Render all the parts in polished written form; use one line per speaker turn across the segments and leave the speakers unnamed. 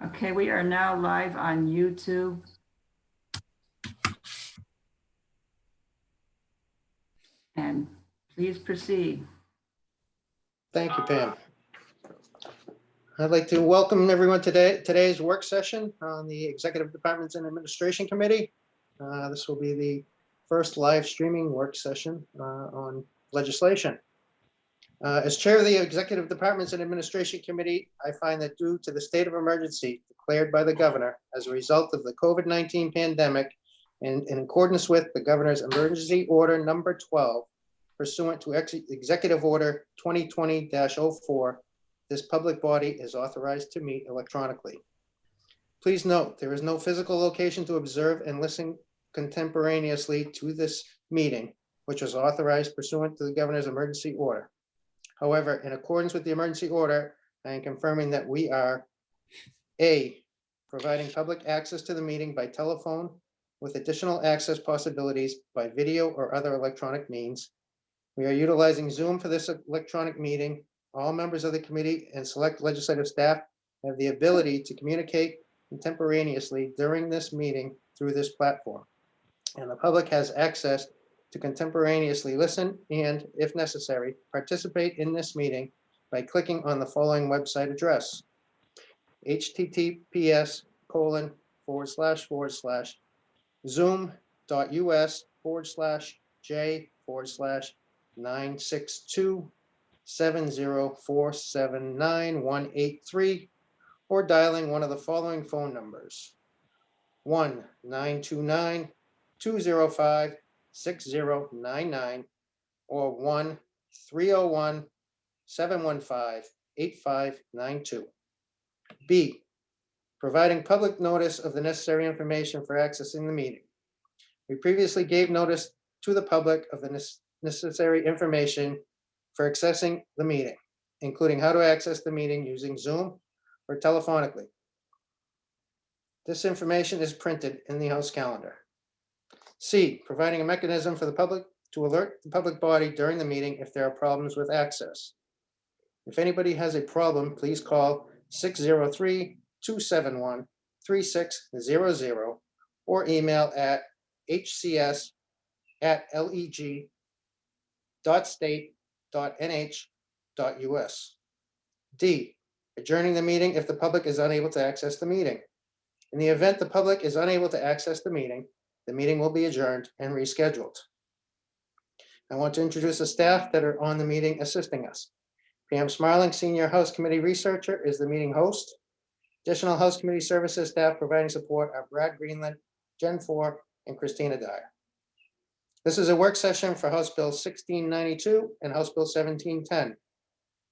Okay, we are now live on YouTube. And please proceed.
Thank you, Pam. I'd like to welcome everyone to today's work session on the Executive Departments and Administration Committee. This will be the first live streaming work session on legislation. As chair of the Executive Departments and Administration Committee, I find that due to the state of emergency declared by the governor as a result of the COVID-19 pandemic and in accordance with the governor's emergency order number 12, pursuant to Executive Order 2020-04, this public body is authorized to meet electronically. Please note, there is no physical location to observe and listen contemporaneously to this meeting, which was authorized pursuant to the governor's emergency order. However, in accordance with the emergency order, I am confirming that we are A, providing public access to the meeting by telephone with additional access possibilities by video or other electronic means. We are utilizing Zoom for this electronic meeting. All members of the committee and select legislative staff have the ability to communicate contemporaneously during this meeting through this platform. And the public has access to contemporaneously listen and, if necessary, participate in this meeting by clicking on the following website address: https://zoom.us/j/96270479183, or dialing one of the following phone numbers: 1-929-205-6099 or 1-301-715-8592. B, providing public notice of the necessary information for accessing the meeting. We previously gave notice to the public of the necessary information for accessing the meeting, including how to access the meeting using Zoom or telephonically. This information is printed in the House calendar. C, providing a mechanism for the public to alert the public body during the meeting if there are problems with access. If anybody has a problem, please call 603-271-3600 or email at hcs@leg.state.nh.us. D, adjourning the meeting if the public is unable to access the meeting. In the event the public is unable to access the meeting will be adjourned and rescheduled. I want to introduce the staff that are on the meeting assisting us. Pam Smarling, Senior House Committee Researcher, is the meeting host. Additional House Committee Services staff providing support are Brad Greenland, Jen Ford, and Christina Dyer. This is a work session for House Bill 1692 and House Bill 1710.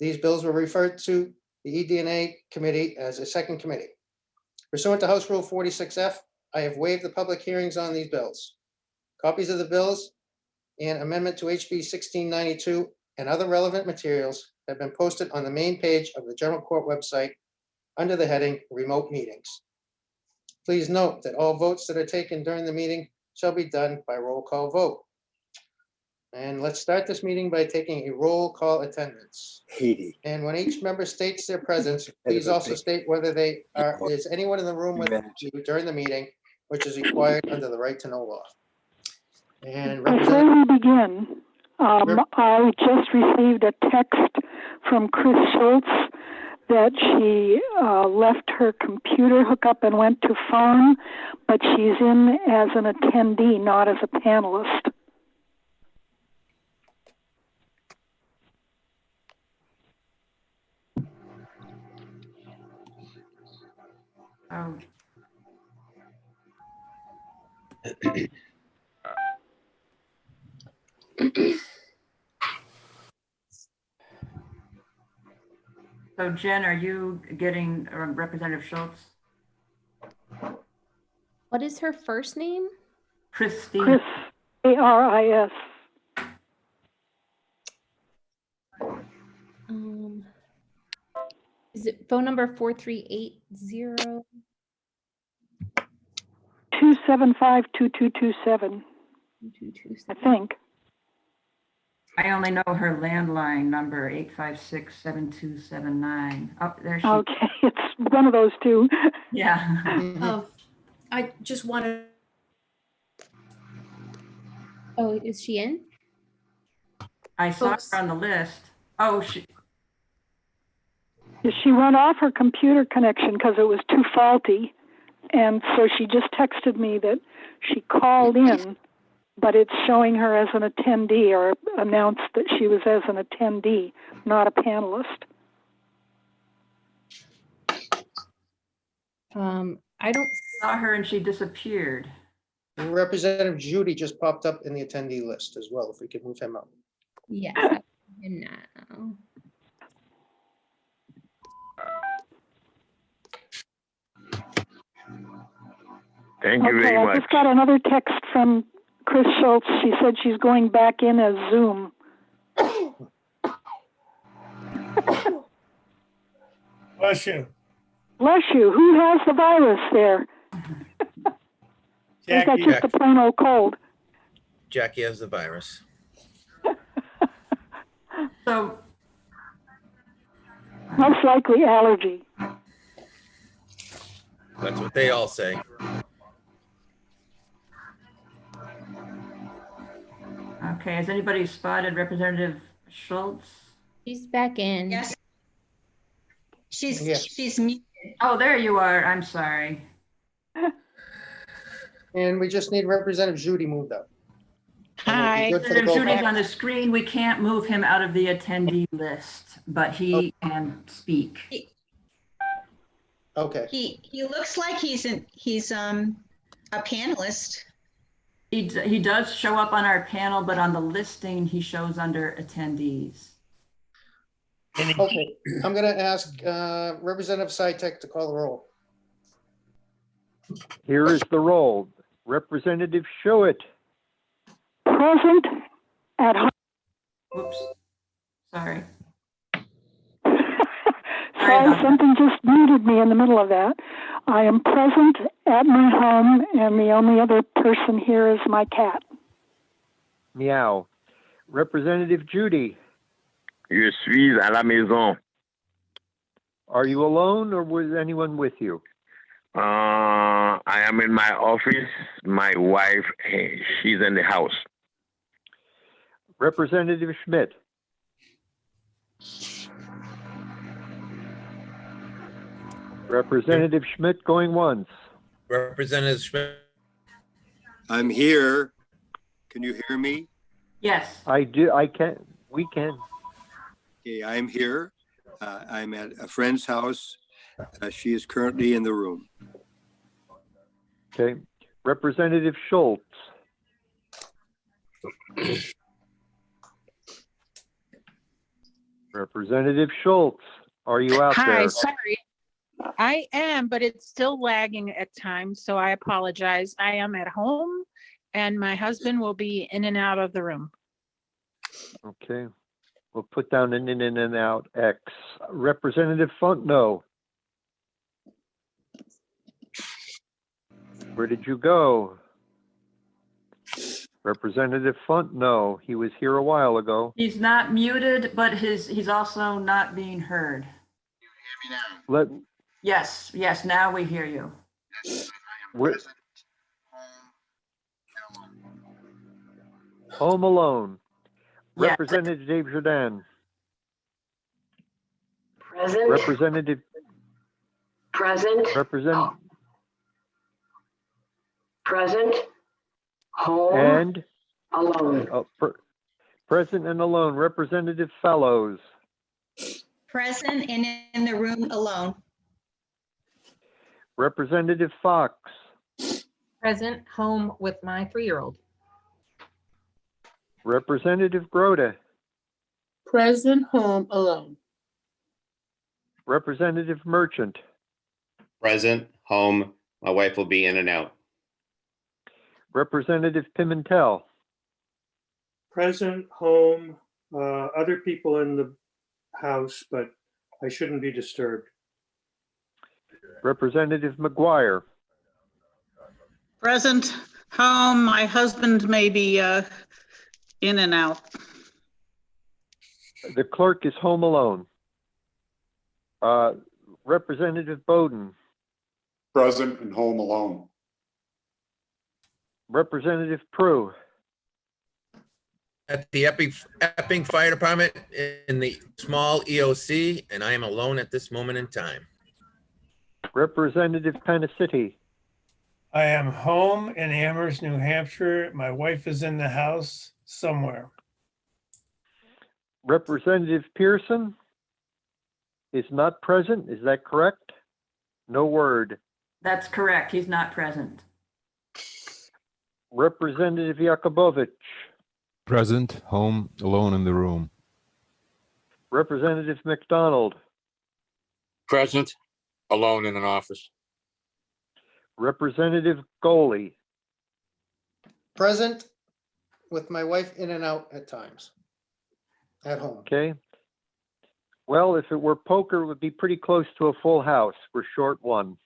These bills were referred to the ED&A Committee as a second committee. Pursuant to House Rule 46F, I have waived the public hearings on these bills. Copies of the bills and amendment to HB 1692 and other relevant materials have been posted on the main page of the General Court website under the heading Remote Meetings. Please note that all votes that are taken during the meeting shall be done by roll call vote. And let's start this meeting by taking a roll call attendance.
80.
And when each member states their presence, please also state whether is anyone in the room with you during the meeting, which is required under the right to know law. And
before we begin, I just received a text from Chris Schultz that she left her computer hookup and went to phone, but she's in as an attendee, not as a panelist.
So Jen, are you getting Representative Schultz?
What is her first name?
Christine.
Chris, A-R-I-S.
Is it phone number 4380?
275-2227, I think.
I only know her landline number, 856-7279. Oh, there she,
Okay, it's one of those two.
yeah.
Mhm.
I just wanted,
Oh, is she in?
I saw
Folks.
her on the list. Oh, she,
She went off her computer connection because it was too faulty. And so she just texted me that she called in, but it's showing her as an attendee, or announced that she was as an attendee, not a panelist.
I don't,
saw her and she disappeared.
Representative Judy just popped up in the attendee list as well, if we could move him up.
yes, I see him now.
Thank you
Okay,
very
I
much.
just got another text from Chris Schultz. She said she's going back in as Zoom.
Bless you.
Bless you. Who has the virus there? Is that
Jackie.
just a plain old cold?
Jackie has the virus.
So,
Most likely allergy.
That's what they all say.
okay, has anybody spotted Representative Schultz?
She's back in.
yes.
Yes.
She's muted.
Oh, there you are. I'm sorry.
And we just need Representative Judy moved up. And we'll be
Hi.
good for the
Representative
vote.
Judy's on the screen. We can't move him out of the attendee list, but he can speak.
Okay,
He looks like he's a panelist.
He does show up on our panel, but on the listing, he shows under attendees.
okay. I'm gonna ask Representative Sytek to call the roll.
Here is the roll. Representative Shewett,
Present at home.
Whoops, sorry.
Sorry, something just muted me in the middle of that. I am present at my home, and the only other person here is my cat.
meow. Representative Judy,
Je suis à la maison.
are you alone or was anyone with you?
I am in my office. My wife, she's in the house.
Representative Schmidt, Representative Schmidt going once.
Representative Schmidt,
I'm here. Can you hear me?
Yes,
I can, we can.
Okay, I'm here. I'm at a friend's house. She is currently in the room.
Okay. Representative Schultz, Representative Schultz, are you out
Hi,
there?
sorry. I am, but it's still lagging at times, so I apologize. I am at home and my husband will be in and out of the room.
Okay. We'll put down an in and out X. Representative Fontenot. Where did you go? Representative Fontenot, he was here a while ago.
he's not muted, but he's also not being heard.
Let,
Yes, yes, now we hear you.
where, Home Alone.
Yeah.
Representative Dave Jordan.
Present,
Representative,
present, present, home,
and
alone.
present and alone. Representative Fellows.
Present and in the room alone.
Representative Fox.
Present, home with my 3-year-old.
Representative Grota.
Present, home, alone.
Representative Merchant.
Present, home. My wife will be in and out.
Representative Pimentel.
Present, home, other people in the house, but I shouldn't be disturbed.
Representative McGuire.
Present, home. My husband may be in and out.
The clerk is home alone. Representative Bowden,
Present and home alone.
Representative Prue,
At the Epping Fire Department in the small EOC, and I am alone at this moment in time.
Representative Penacity,
I am home in Amherst, New Hampshire. My wife is in the house somewhere.
Representative Pearson is not present. Is that correct? No word.
That's correct. He's not present.
Representative Yakubovich,
Present, home, alone in the room.
Representative McDonald,
Present, alone in an office.
Representative Goley,
Present with my wife in and out at times. At home.
okay? Well, if it were poker, it would be pretty close to a full house. We're short one.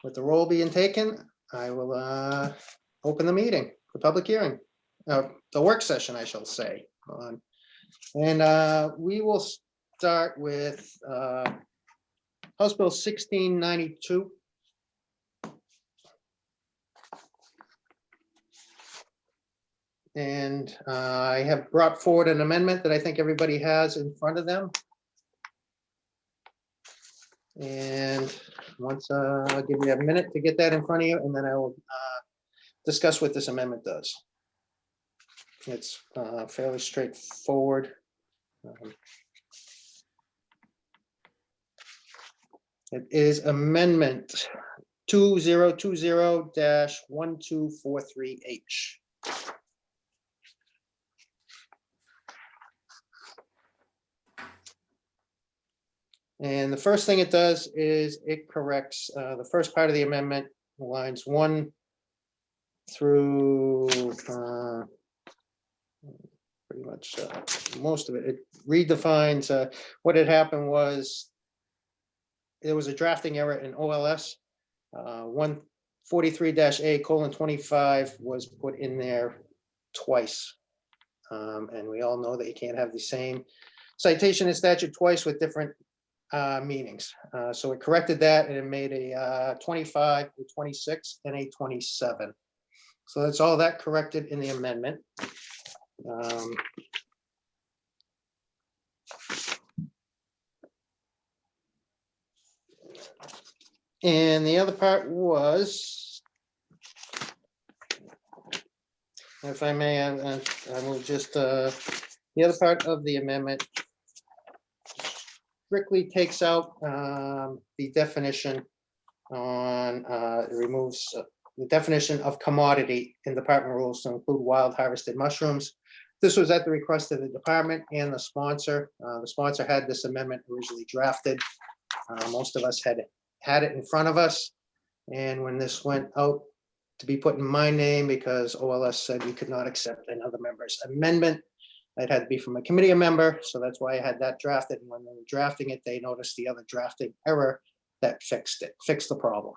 With the roll being taken, I will open the meeting, the public hearing, the work session, I shall say. And we will start with House Bill 1692. And I have brought forward an amendment that I think everybody has in front of them. And once, I'll give you a minute to get that in front of you, and then I will discuss what this amendment does. It's fairly straightforward. It is Amendment 2020-1243H. And the first thing it does is it corrects the first part of the amendment, lines 1 through pretty much most of it. It redefines what had happened was there was a drafting error in OLS. 143-A:25 was put in there twice. And we all know that you can't have the same citation and statute twice with different meanings. So it corrected that and it made a 25, a 26, and a 27. So that's all that corrected in the amendment. And the other part was, if I may, I will just, the other part of the amendment strictly takes out the definition on, it removes the definition of commodity in department rules to include wild harvested mushrooms. This was at the request of the department and the sponsor. The sponsor had this amendment originally drafted. Most of us had it in front of us. And when this went out to be put in my name, because OLS said you could not accept another member's amendment, it had to be from a committee member. So that's why I had that drafted. And when they were drafting it, they noticed the other drafting error that fixed the problem.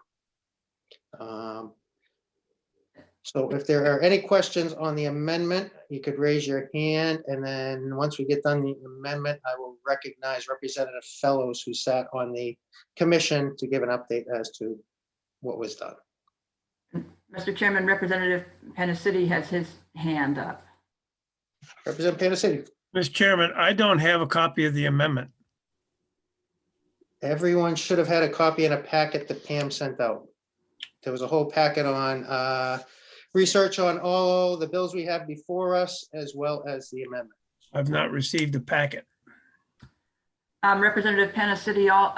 So if there are any questions on the amendment, you could raise your hand. And then once we get done the amendment, I will recognize Representative Fellows who sat on the commission to give an update as to what was done.
Mr. Chairman, Representative Penacity has his hand up.
Representative Penacity.
Mr. Chairman, I don't have a copy of the amendment.
Everyone should have had a copy in a packet that Pam sent out. There was a whole packet on research on all the bills we have before us, as well as the amendment.
I've not received a packet.
Representative Penacity, all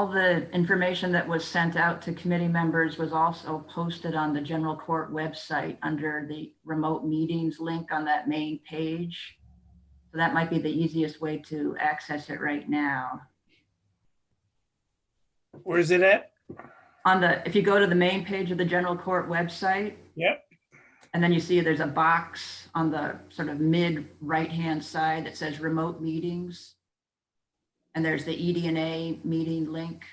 the information that was sent out to committee members was also posted on the general court website under the remote meetings link on that main page. So that might be the easiest way to access it right now.
Where is it at?
If you go to the main page of the general court website.
Yep.
And then you see there's a box on the sort of mid right-hand side that says remote meetings. And there's the ED&A meeting link.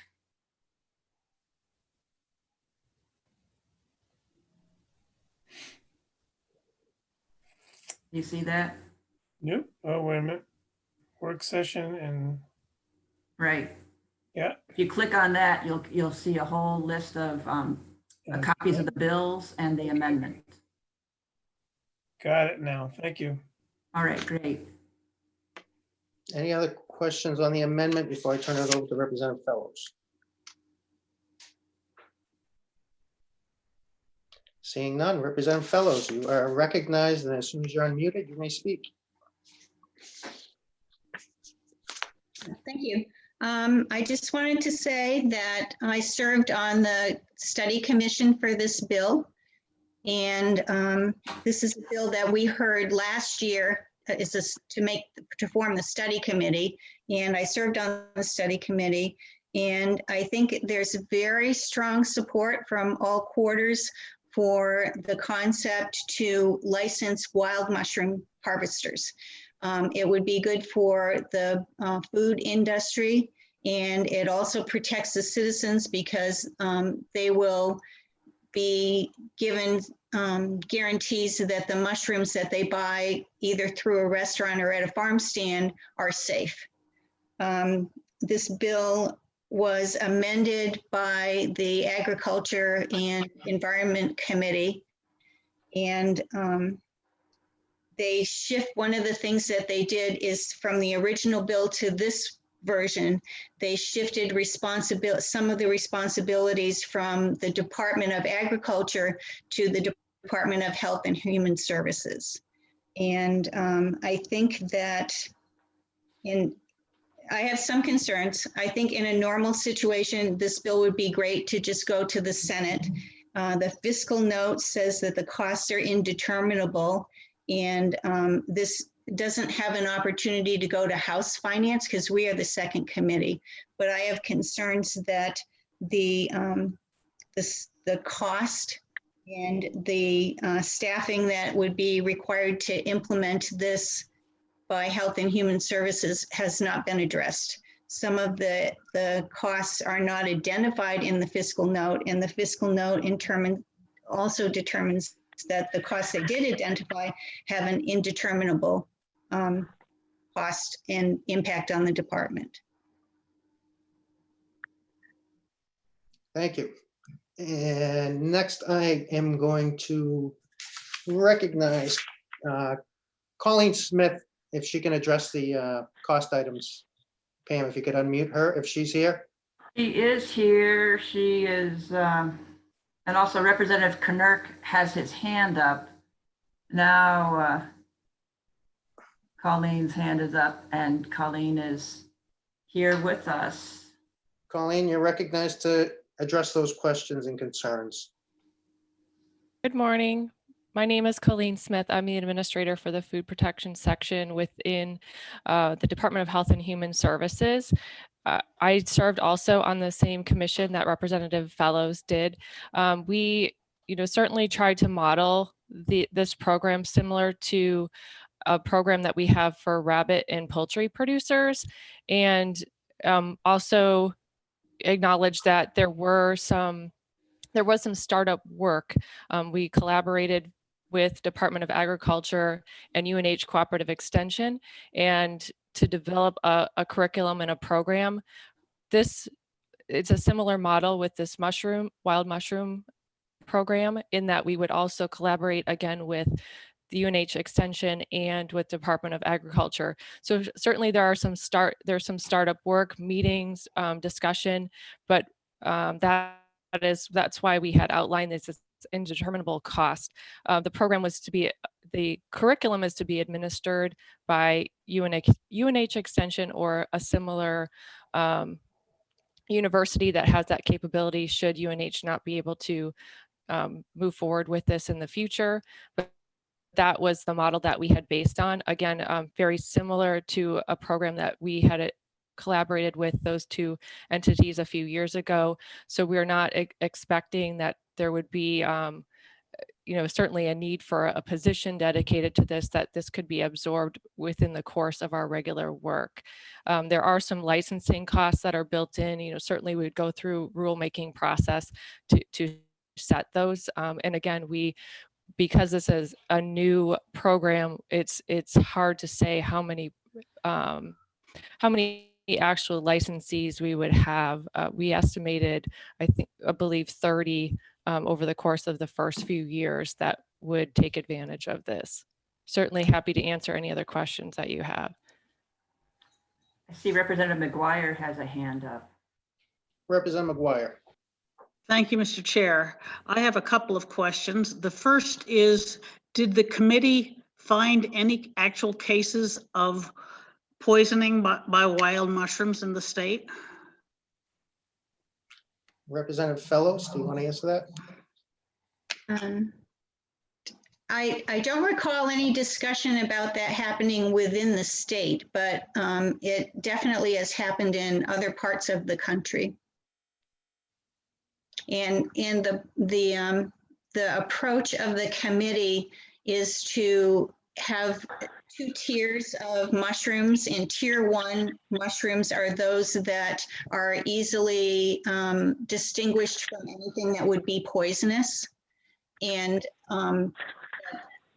You see that?
Nope. Oh, wait a minute. Work session and,
Right.
yeah.
If you click on that, you'll see a whole list of copies of the bills and the amendment.
Got it now. Thank you.
All right, great.
Any other questions on the amendment before I turn it over to Representative Fellows? Seeing none, Representative Fellows, you are recognized, and as soon as you're unmuted, you may speak.
Thank you. I just wanted to say that I served on the study commission for this bill. And this is a bill that we heard last year is this to form the study committee. And I served on the study committee. And I think there's very strong support from all quarters for the concept to license wild mushroom harvesters. It would be good for the food industry, and it also protects the citizens because they will be given guarantees that the mushrooms that they buy either through a restaurant or at a farm stand are safe. This bill was amended by the Agriculture and Environment Committee, and they shift. One of the things that they did is from the original bill to this version, they shifted some of the responsibilities from the Department of Agriculture to the Department of Health and Human Services. And I think that I have some concerns. I think in a normal situation, this bill would be great to just go to the Senate. The fiscal note says that the costs are indeterminable, and this doesn't have an opportunity to go to House Finance because we are the second committee. But I have concerns that the cost and the staffing that would be required to implement this by Health and Human Services has not been addressed. Some of the costs are not identified in the fiscal note, and the fiscal note also determines that the costs they did identify have an indeterminable cost and impact on the department.
Thank you. And next, I am going to recognize Colleen Smith, if she can address the cost items. Pam, if you could unmute her, if she's here.
She is here. She is, and also Representative Knirk has his hand up. Now, Colleen's hand is up, and Colleen is here with us.
Colleen, you're recognized to address those questions and concerns.
Good morning. My name is Colleen Smith. I'm the administrator for the food protection section within the Department of Health and Human Services. I served also on the same commission that Representative Fellows did. We, certainly tried to model this program similar to a program that we have for rabbit and poultry producers, and also acknowledge that there was some startup work. We collaborated with Department of Agriculture and UNH Cooperative Extension, and to develop a curriculum and a program. It's a similar model with this wild mushroom program, in that we would also collaborate again with the UNH Extension and with Department of Agriculture. So certainly there's some startup work, meetings, discussion, but that's why we had outlined this indeterminable cost. The curriculum is to be administered by UNH Extension or a similar university that has that capability, should UNH not be able to move forward with this in the future. But that was the model that we had based on. Again, very similar to a program that we had collaborated with those two entities a few years ago. So we're not expecting that there would be, certainly a need for a position dedicated to this, that this could be absorbed within the course of our regular work. There are some licensing costs that are built in. Certainly we would go through rulemaking process to set those. And again, we because this is a new program, it's hard to say how many actual licensees we would have. We estimated, I believe 30 over the course of the first few years that would take advantage of this. Certainly happy to answer any other questions that you have.
I see Representative McGuire has a hand up.
Representative McGuire.
Thank you, Mr. Chair. I have a couple of questions. The first is, did the committee find any actual cases of poisoning by wild mushrooms in the state?
Representative Fellows, do you want to answer that?
I don't recall any discussion about that happening within the state, but it definitely has happened in other parts of the country. And the approach of the committee is to have 2 tiers of mushrooms. In tier 1, mushrooms are those that are easily distinguished from anything that would be poisonous. And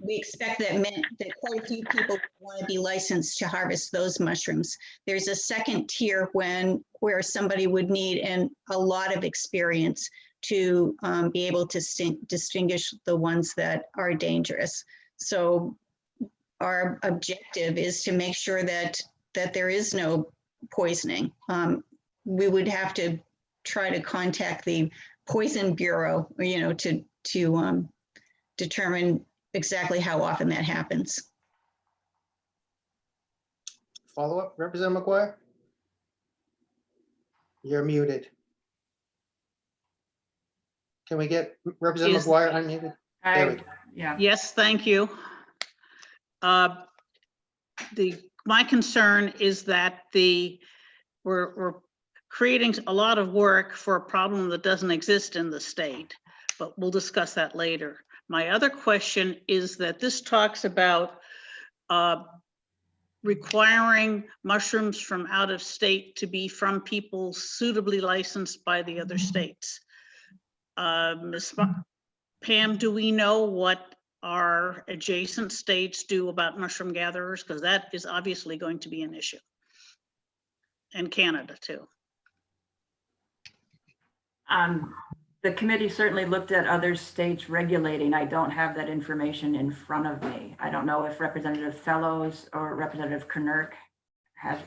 we expect that quite a few people want to be licensed to harvest those mushrooms. There's a second tier where somebody would need a lot of experience to be able to distinguish the ones that are dangerous. So our objective is to make sure that there is no poisoning. We would have to try to contact the Poison Bureau, to determine exactly how often that happens.
Follow up, Representative McGuire? You're muted. Can we get Representative McGuire unmuted? There we go.
Yeah.
Yes, thank you. My concern is that we're creating a lot of work for a problem that doesn't exist in the state, but we'll discuss that later. My other question is that this talks about requiring mushrooms from out of state to be from people suitably licensed by the other states. Ms. Pam, do we know what our adjacent states do about mushroom gatherers? Because that is obviously going to be an issue. And Canada too.
The committee certainly looked at other states regulating. I don't have that information in front of me. I don't know if Representative Fellows or Representative Knerk has.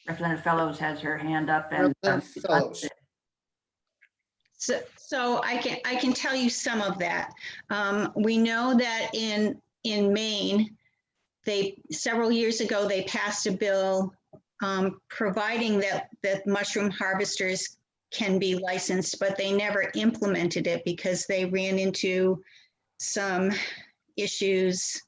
Representative Fellows has her hand up. And
Fellows.
So I can tell you some of that. We know that in Maine, several years ago they passed a bill providing that mushroom harvesters can be licensed, but they never implemented it because they ran into some issues,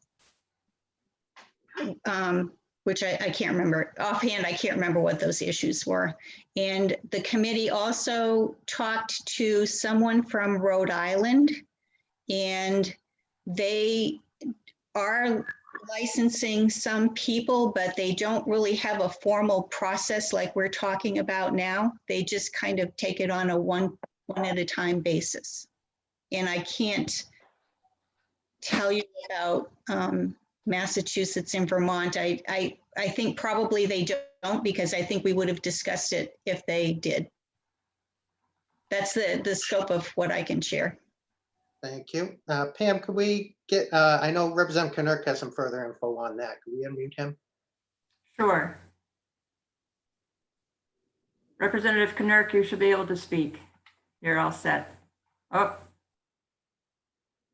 which I can't remember offhand. I can't remember what those issues were. And the committee also talked to someone from Rhode Island, and they are licensing some people, but they don't really have a formal process like we're talking about now. They just kind of take it on a one at a time basis. And I can't tell you about Massachusetts and Vermont. I think probably they don't, because I think we would have discussed it if they did. That's the scope of what I can share.
Thank you. Pam, could we get, I know Representative Knerk has some further info on that. Could we unmute him?
Sure. Representative Knerk, you should be able to speak. You're all set. Oh,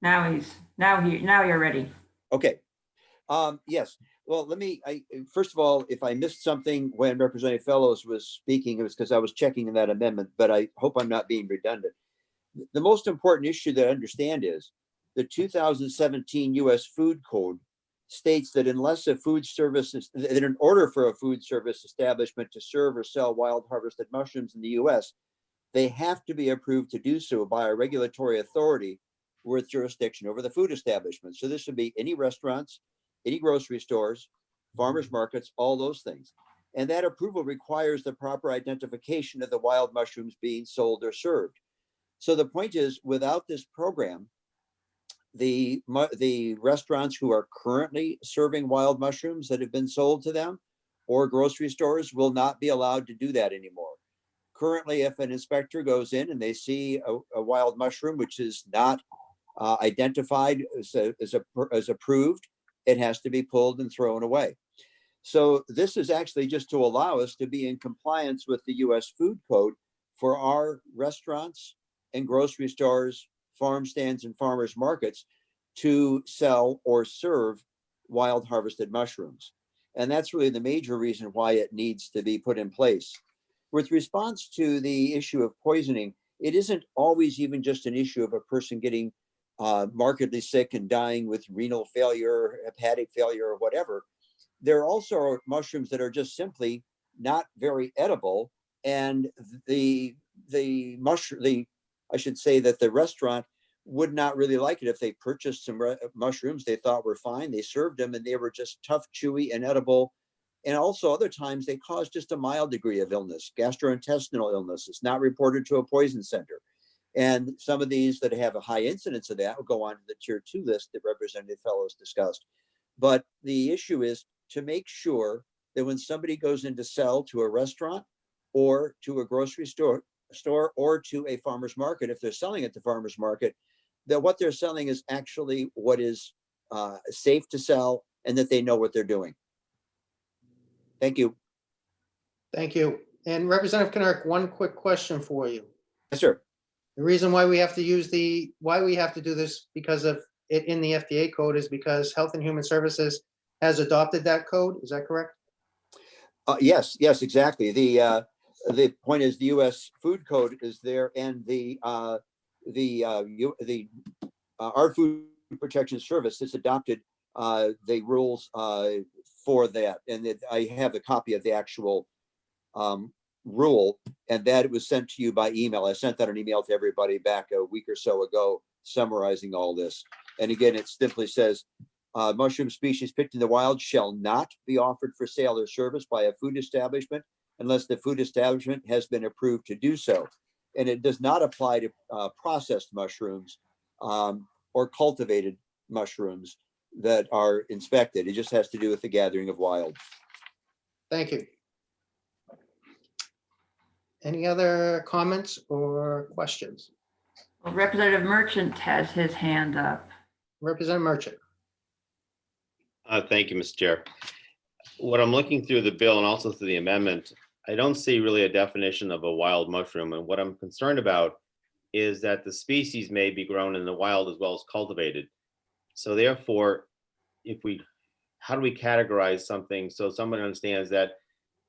now you're ready.
Okay. Yes. Well, first of all, if I missed something when Representative Fellows was speaking, it was because I was checking that amendment, but I hope I'm not being redundant. The most important issue that I understand is the 2017 U.S. Food Code states that unless a food service that in order for a food service establishment to serve or sell wild harvested mushrooms in the U.S., they have to be approved to do so by a regulatory authority with jurisdiction over the food establishment. So this would be any restaurants, any grocery stores, farmers markets, all those things. And that approval requires the proper identification of the wild mushrooms being sold or served. So the point is, without this program, the restaurants who are currently serving wild mushrooms that have been sold to them or grocery stores will not be allowed to do that anymore. Currently, if an inspector goes in and they see a wild mushroom which is not identified as approved, it has to be pulled and thrown away. So this is actually just to allow us to be in compliance with the US Food Code for our restaurants and grocery stores, farm stands and farmers markets to sell or serve wild harvested mushrooms. And that's really the major reason why it needs to be put in place. With response to the issue of poisoning, it isn't always even just an issue of a person getting markedly sick and dying with renal failure, hepatic failure, or whatever. There are also mushrooms that are just simply not very edible, and I should say that the restaurant would not really like it if they purchased some mushrooms they thought were fine. They served them and they were just tough, chewy, and edible. And also other times they cause just a mild degree of illness, gastrointestinal illness. It's not reported to a poison center. And some of these that have a high incidence of that will go on to the tier 2 list that Representative Fellows discussed. But the issue is to make sure that when somebody goes in to sell to a restaurant or to a grocery store or to a farmer's market, if they're selling at the farmer's market, that what they're selling is actually what is safe to sell and that they know what they're doing. Thank you.
Thank you. And Representative Knirk, one quick question for you.
Yes, sir.
The reason why we have to do this because of it in the FDA code is because Health and Human Services has adopted that code. Is that correct?
Yes, exactly. The point is the U.S. Food Code is there, and our Food Protection Service has adopted the rules for that, and I have a copy of the actual rule, and that it was sent to you by email. I sent that an email to everybody back a week or so ago, summarizing all this. And again, it simply says, mushroom species picked in the wild shall not be offered for sale or service by a food establishment unless the food establishment has been approved to do so. And it does not apply to processed mushrooms or cultivated mushrooms that are inspected. It just has to do with the gathering of wild.
Thank you. Any other comments or questions?
Well, Representative Merchant has his hand up.
Representative Merchant.
Thank you, Mr. Chair. What I'm looking through the bill and also through the amendment, I don't see really a definition of a wild mushroom. And what I'm concerned about is that the species may be grown in the wild as well as cultivated. So therefore, how do we categorize something so someone understands that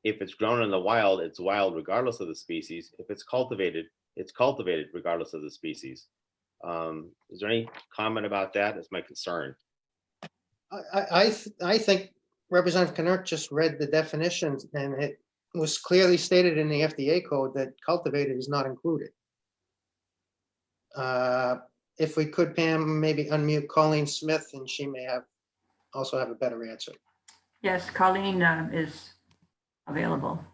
if it's grown in the wild, it's wild regardless of the species. If it's cultivated regardless of the species. Is there any comment about that? That's my concern.
I think Representative Knirk just read the definitions, and it was clearly stated in the FDA code that cultivated is not included. If we could, Pam, maybe unmute Colleen Smith, and she may also have a better answer.
Yes, Colleen is available.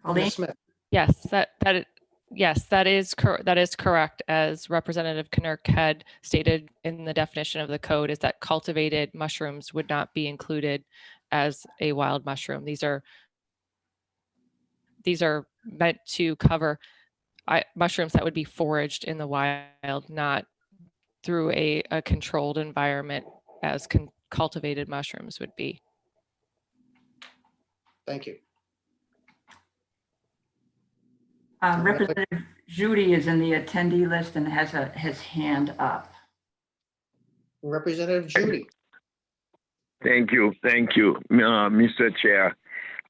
Colleen
Smith.
Yes, that is correct. As Representative Knirk had stated in the definition of the code, is that cultivated mushrooms would not be included as a wild mushroom. These are meant to cover mushrooms that would be foraged in the wild, not through a controlled environment as cultivated mushrooms would be.
Thank you.
Representative Judy is in the attendee list and has his hand up.
Representative Judy.
Thank you, Mr. Chair.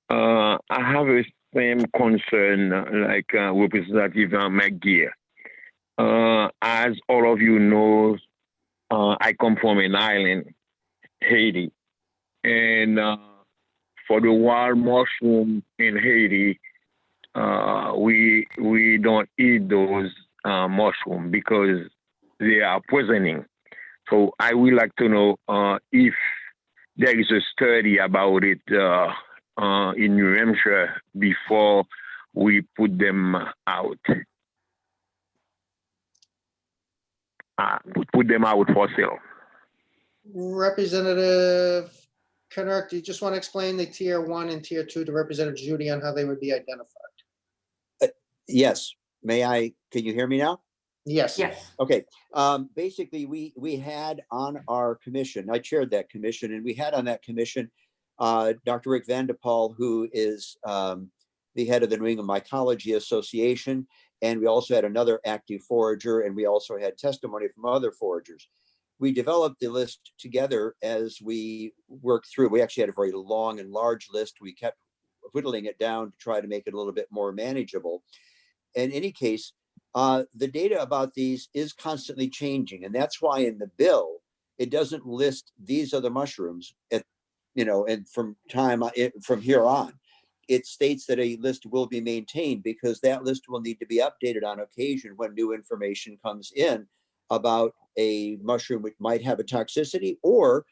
I have a same concern like Representative McGeer. As all of you know, I come from an island, Haiti, and for the wild mushroom in Haiti, we don't eat those mushrooms because they are poisoning. So I would like to know if there is a study about it in New Hampshire before we put them out. put them out for sale.
Representative Knirk, do you just want to explain the tier 1 and tier 2 to Representative Judy on how they would be identified?
Yes, may I, can you hear me now?
Yes.
Yes.
Okay, basically, we had on our commission, I chaired that commission, and we had on that commission Dr. Rick Vanderpaul, who is the head of the New England Mycology Association, and we also had another active forager, and we also had testimony from other foragers. We developed the list together as we worked through. We actually had a very long and large list. We kept whittling it down to try to make it a little bit more manageable. In any case, the data about these is constantly changing, and that's why in the bill it doesn't list these are the mushrooms at, and from here on. It states that a list will be maintained because that list will need to be updated on occasion when new information comes in about a mushroom which might have a toxicity, or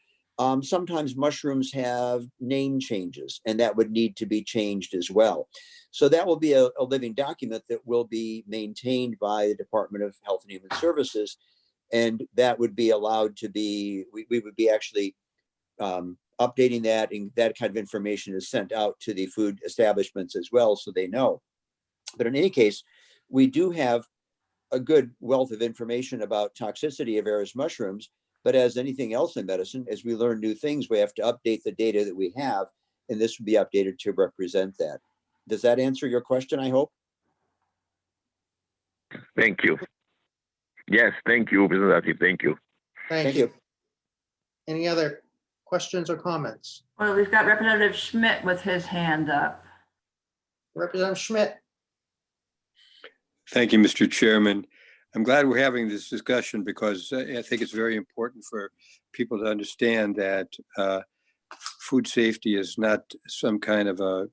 sometimes mushrooms have name changes, and that would need to be changed as well. So that will be a living document that will be maintained by the Department of Health and Human Services, and that would be allowed to be, we would be actually updating that, and that kind of information is sent out to the food establishments as well, so they know. But in any case, we do have a good wealth of information about toxicity of various mushrooms, but as anything else in medicine, as we learn new things, we have to update the data that we have, and this would be updated to represent that. Does that answer your question, I hope?
Thank you. Yes, thank you, Representative. Thank you.
Thank you. Any other questions or comments?
Well, we've got Representative Schmidt with his hand up.
Representative Schmidt.
Thank you, Mr. Chairman. I'm glad we're having this discussion because I think it's very important for people to understand that food safety is not some kind of a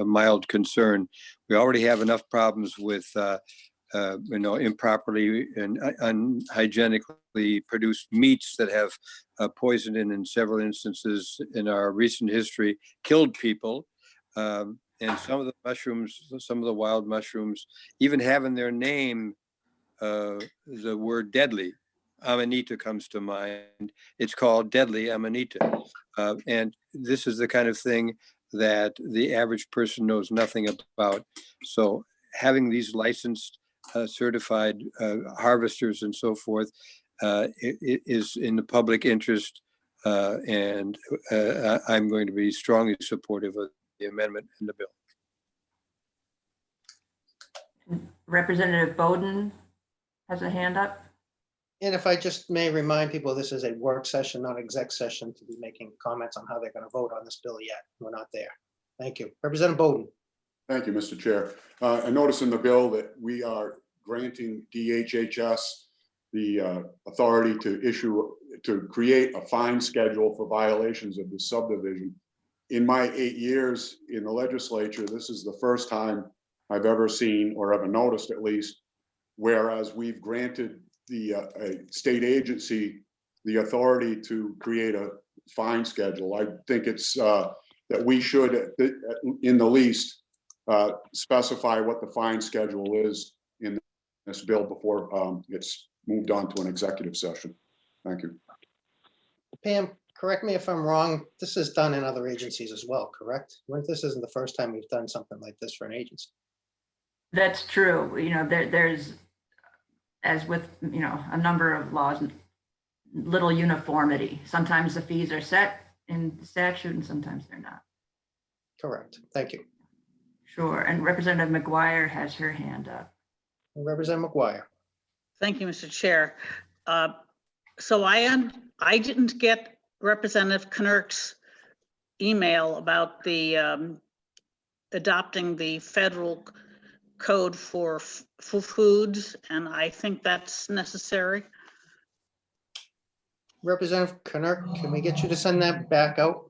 mild concern. We already have enough problems with improperly and unhygienically produced meats that have poisoned in several instances in our recent history, killed people. And some of the mushrooms, some of the wild mushrooms, even have in their name the word deadly. Amanita comes to mind. It's called deadly Amanita. And this is the kind of thing that the average person knows nothing about. So having these licensed, certified harvesters and so forth is in the public interest. And I'm going to be strongly supportive of the amendment in the bill.
Representative Bowden has a hand up.
And if I just may remind people, this is a work session, not exec session, to be making comments on how they're going to vote on this bill yet. We're not there. Thank you. Representative Bowden.
Thank you, Mr. Chair. I notice in the bill that we are granting DHHS the authority to create a fine schedule for violations of the subdivision. In my 8 years in the legislature, this is the first time I've ever seen, or ever noticed at least, whereas we've granted the state agency the authority to create a fine schedule. I think it's that we should, in the least, specify what the fine schedule is in this bill before it's moved on to an executive session. Thank you.
Pam, correct me if I'm wrong. This is done in other agencies as well, correct? This isn't the first time we've done something like this for an agency.
That's true. There's, as with, a number of laws, little uniformity. Sometimes the fees are set in statute and sometimes they're not.
Correct. Thank you.
Sure. And Representative McGuire has her hand up.
Representative McGuire.
Thank you, Mr. Chair. So I didn't get Representative Knirk's email about the adopting the federal code for foods, and I think that's necessary.
Representative Knirk, can we get you to send that back out?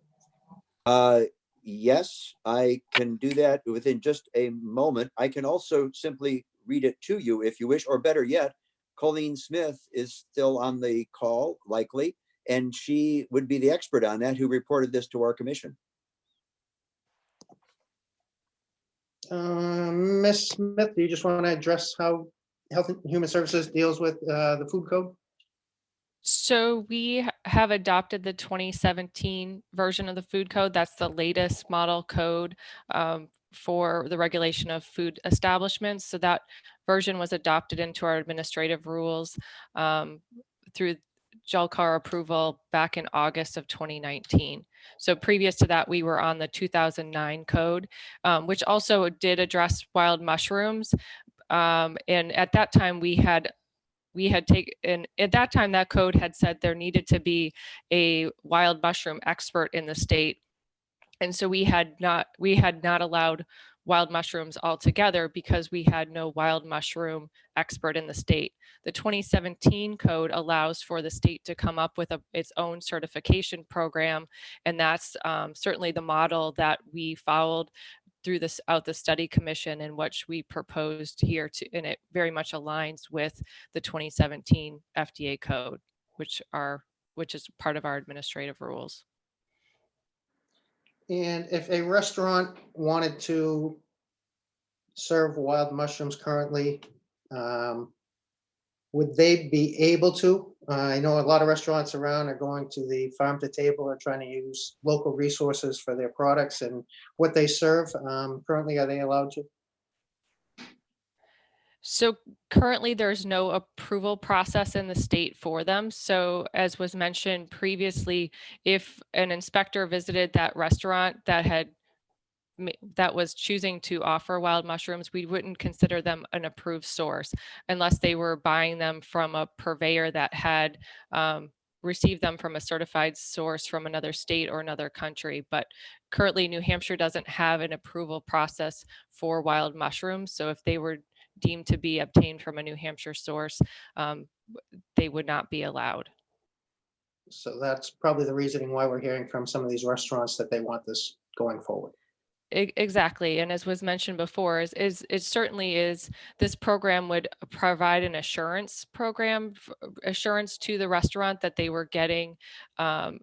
Yes, I can do that within just a moment. I can also simply read it to you if you wish, or better yet, Colleen Smith is still on the call, likely, and she would be the expert on that who reported this to our commission.
Ms. Smith, do you just want to address how Health and Human Services deals with the food code?
So we have adopted the 2017 version of the food code. That's the latest model code for the regulation of food establishments. So that version was adopted into our administrative rules through JLCAR approval back in August of 2019. So previous to that, we were on the 2009 code, which also did address wild mushrooms. And at that time, we had taken, at that time, that code had said there needed to be a wild mushroom expert in the state. And so we had not allowed wild mushrooms altogether because we had no wild mushroom expert in the state. The 2017 code allows for the state to come up with its own certification program. And that's certainly the model that we followed through the study commission, and which we proposed here and it very much aligns with the 2017 FDA code, which is part of our administrative rules.
And if a restaurant wanted to serve wild mushrooms currently, would they be able to? I know a lot of restaurants around are going to the farm to table or trying to use local resources for their products and what they serve. Currently, are they allowed to?
So currently there's no approval process in the state for them. So as was mentioned previously, if an inspector visited that restaurant that was choosing to offer wild mushrooms, we wouldn't consider them an approved source unless they were buying them from a purveyor that had received them from a certified source from another state or another country. But currently New Hampshire doesn't have an approval process for wild mushrooms. So if they were deemed to be obtained from a New Hampshire source, they would not be allowed.
So that's probably the reasoning why we're hearing from some of these restaurants that they want this going forward.
Exactly. And as was mentioned before, it certainly is, this program would provide an assurance to the restaurant that they were getting a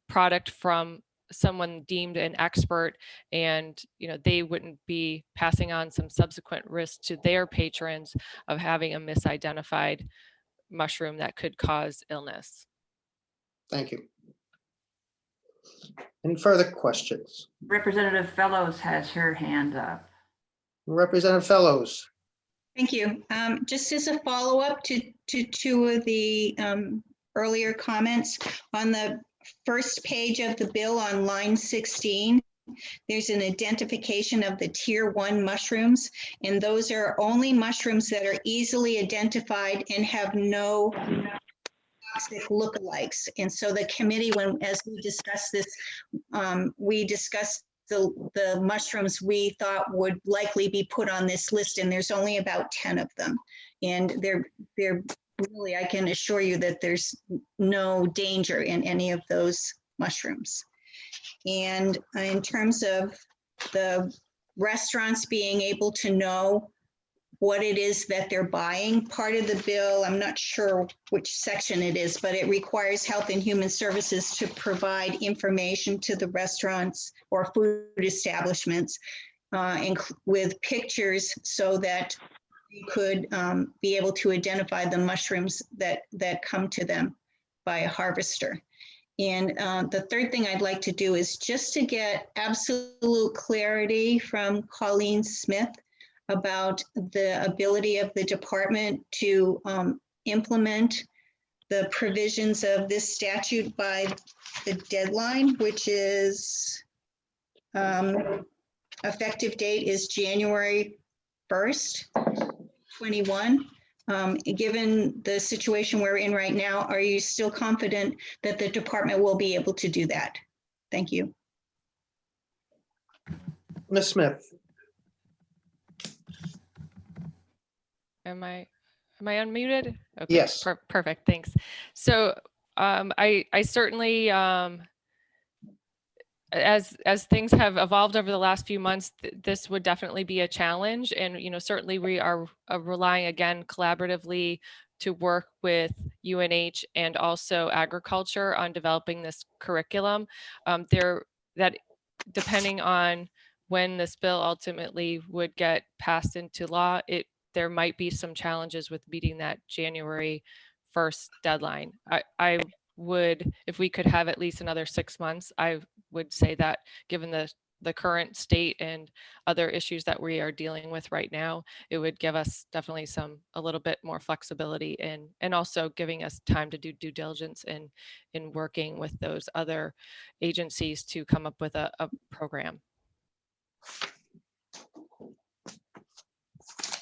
product from someone deemed an expert, and they wouldn't be passing on some subsequent risk to their patrons of having a misidentified mushroom that could cause illness.
Thank you. Any further questions?
Representative Fellows has her hand up.
Representative Fellows.
Thank you. Just as a follow-up to two of the earlier comments, on the first page of the bill on line 16, there's an identification of the tier 1 mushrooms, and those are only mushrooms that are easily identified and have no toxic lookalikes. And so the committee, as we discussed this, we discussed the mushrooms we thought would likely be put on this list, and there's only about 10 of them. And they're really, I can assure you that there's no danger in any of those mushrooms. And in terms of the restaurants being able to know what it is that they're buying, part of the bill, I'm not sure which section it is, but it requires Health and Human Services to provide information to the restaurants or food establishments with pictures so that you could be able to identify the mushrooms that come to them by a harvester. And the third thing I'd like to do is just to get absolute clarity from Colleen Smith about the ability of the department to implement the provisions of this statute by the deadline, which is effective date is January 1st, 21. Given the situation we're in right now, are you still confident that the department will be able to do that? Thank you.
Ms. Smith.
Am I unmuted? Okay,
yes.
Perfect. Thanks. So I certainly, as things have evolved over the last few months, this would definitely be a challenge. And, certainly we are relying again collaboratively to work with UNH and also agriculture on developing this curriculum. That depending on when this bill ultimately would get passed into law, there might be some challenges with meeting that January first deadline. I would, if we could have at least another 6 months, I would say that given the current state and other issues that we are dealing with right now, it would give us definitely a little bit more flexibility and also giving us time to do due diligence in working with those other agencies to come up with a program.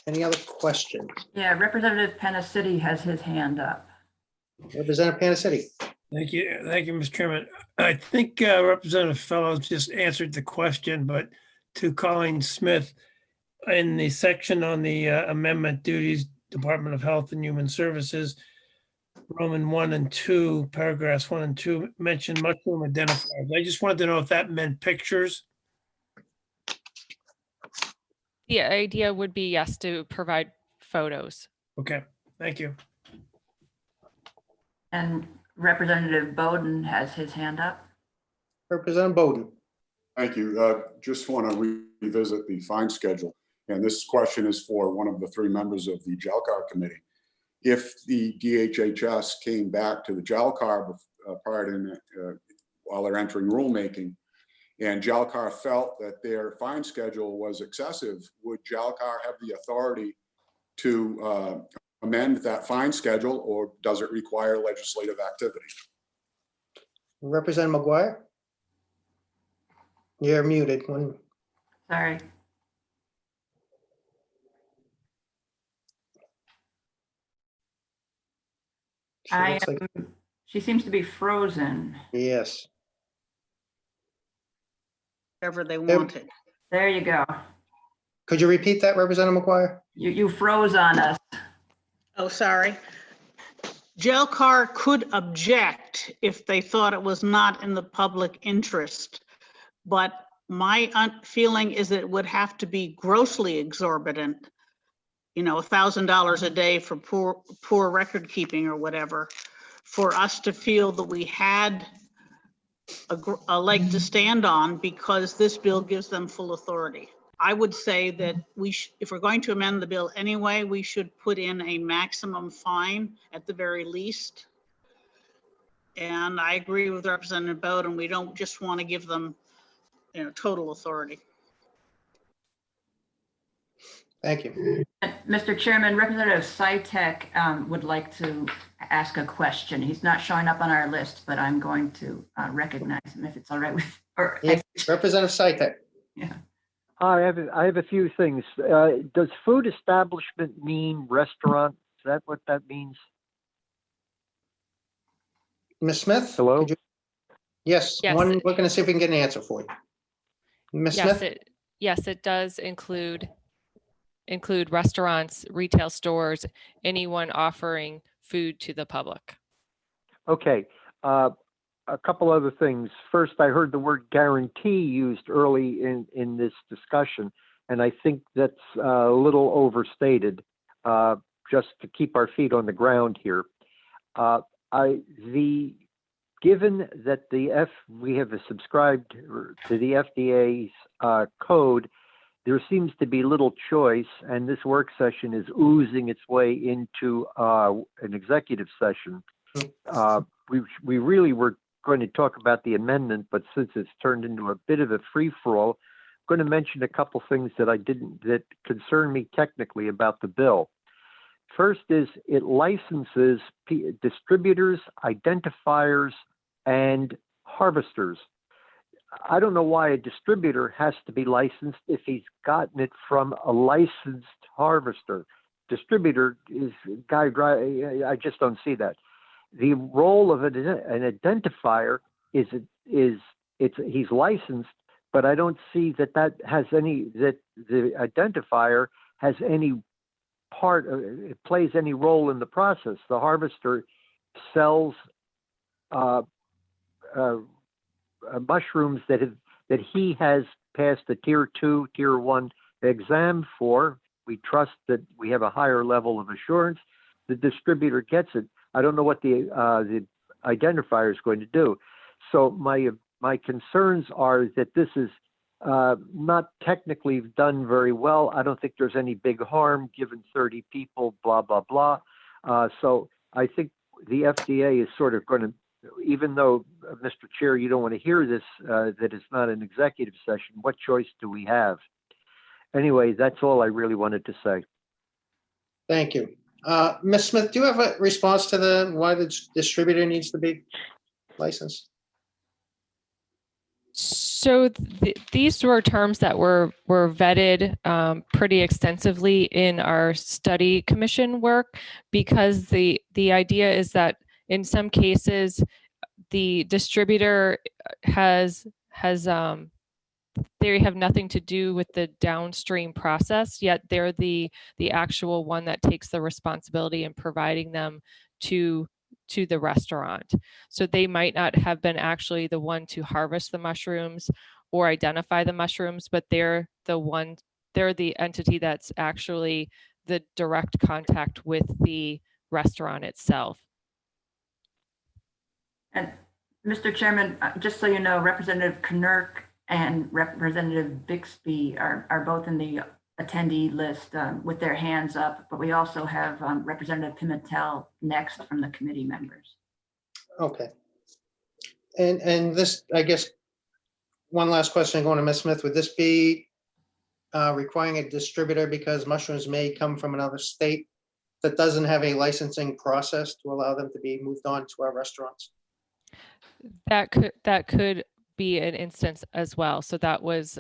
Any other questions?
Yeah, Representative Penna-City has his hand up.
Representative Panacity.
Thank you, Mr. Chairman. I think Representative Fellows just answered the question, but to Colleen Smith, in the section on the amendment duties, Department of Health and Human Services, Roman 1 and 2, paragraphs 1 and 2 mention mushroom identifiers. I just wanted to know if that meant pictures.
The idea would be, yes, to provide photos.
Okay, thank you.
And Representative Bowden has his hand up.
Representative Bowden.
Thank you. Just want to revisit the fine schedule. And this question is for one of the 3 members of the JALCAR committee. If the DHHS came back to the JALCAR prior to while they're entering rulemaking, and JALCAR felt that their fine schedule was excessive, would JALCAR have the authority to amend that fine schedule, or does it require legislative activity?
Representative McGuire? You're muted.
Sorry. She seems to be frozen.
Yes.
Whatever they wanted.
There you go.
Could you repeat that, Representative McGuire?
You froze on us.
Oh, sorry. JALCAR could object if they thought it was not in the public interest. But my feeling is that it would have to be grossly exorbitant. You know, $1,000 a day for poor record keeping or whatever, for us to feel that we had a leg to stand on, because this bill gives them full authority. I would say that if we're going to amend the bill anyway, we should put in a maximum fine at the very least. And I agree with Representative Bowden. We don't just want to give them, total authority.
Thank you.
Mr. Chairman, Representative Sytek would like to ask a question. He's not showing up on our list, but I'm going to recognize him if it's all right with.
Yes, Representative Sytek.
Yeah.
I have a few things. Does food establishment mean restaurant? Is that what that means?
Ms. Smith?
Hello?
Yes.
Yes.
We're going to see if we can get an answer for you. Ms. Smith?
Yes, it does include restaurants, retail stores, anyone offering food to the public.
Okay. A couple other things. First, I heard the word guarantee used early in this discussion, and I think that's a little overstated, just to keep our feet on the ground here. Given that we have subscribed to the FDA's code, there seems to be little choice, and this work session is oozing its way into an executive session. We really were going to talk about the amendment, but since it's turned into a bit of a free-for-all, I'm going to mention a couple things that concern me technically about the bill. First is it licenses distributors, identifiers, and harvesters. I don't know why a distributor has to be licensed if he's gotten it from a licensed harvester. Distributor is guy. I just don't see that. The role of an identifier is he's licensed, but I don't see that the identifier has any it plays any role in the process. The harvester sells mushrooms that he has passed the tier 2, tier 1 exam for. We trust that we have a higher level of assurance. The distributor gets it. I don't know what the identifier is going to do. So my concerns are that this is not technically done very well. I don't think there's any big harm given 30 people, blah, blah, blah. So I think the FDA is sort of going to, even though, Mr. Chair, you don't want to hear this, that it's not an executive session, what choice do we have? Anyway, that's all I really wanted to say.
Thank you. Ms. Smith, do you have a response to why the distributor needs to be licensed?
So these were terms that were vetted pretty extensively in our study commission work, because the idea is that in some cases the distributor they have nothing to do with the downstream process, yet they're the actual one that takes the responsibility in providing them to the restaurant. So they might not have been actually the one to harvest the mushrooms or identify the mushrooms, but they're the entity that's actually the direct contact with the restaurant itself.
And Mr. Chairman, just so you know, Representative Knirk and Representative Bixby are both in the attendee list with their hands up, but we also have Representative Pimentel next from the committee members.
Okay. And this, I guess, one last question going to Ms. Smith. Would this be requiring a distributor because mushrooms may come from another state that doesn't have a licensing process to allow them to be moved on to our restaurants?
That could be an instance as well. So that was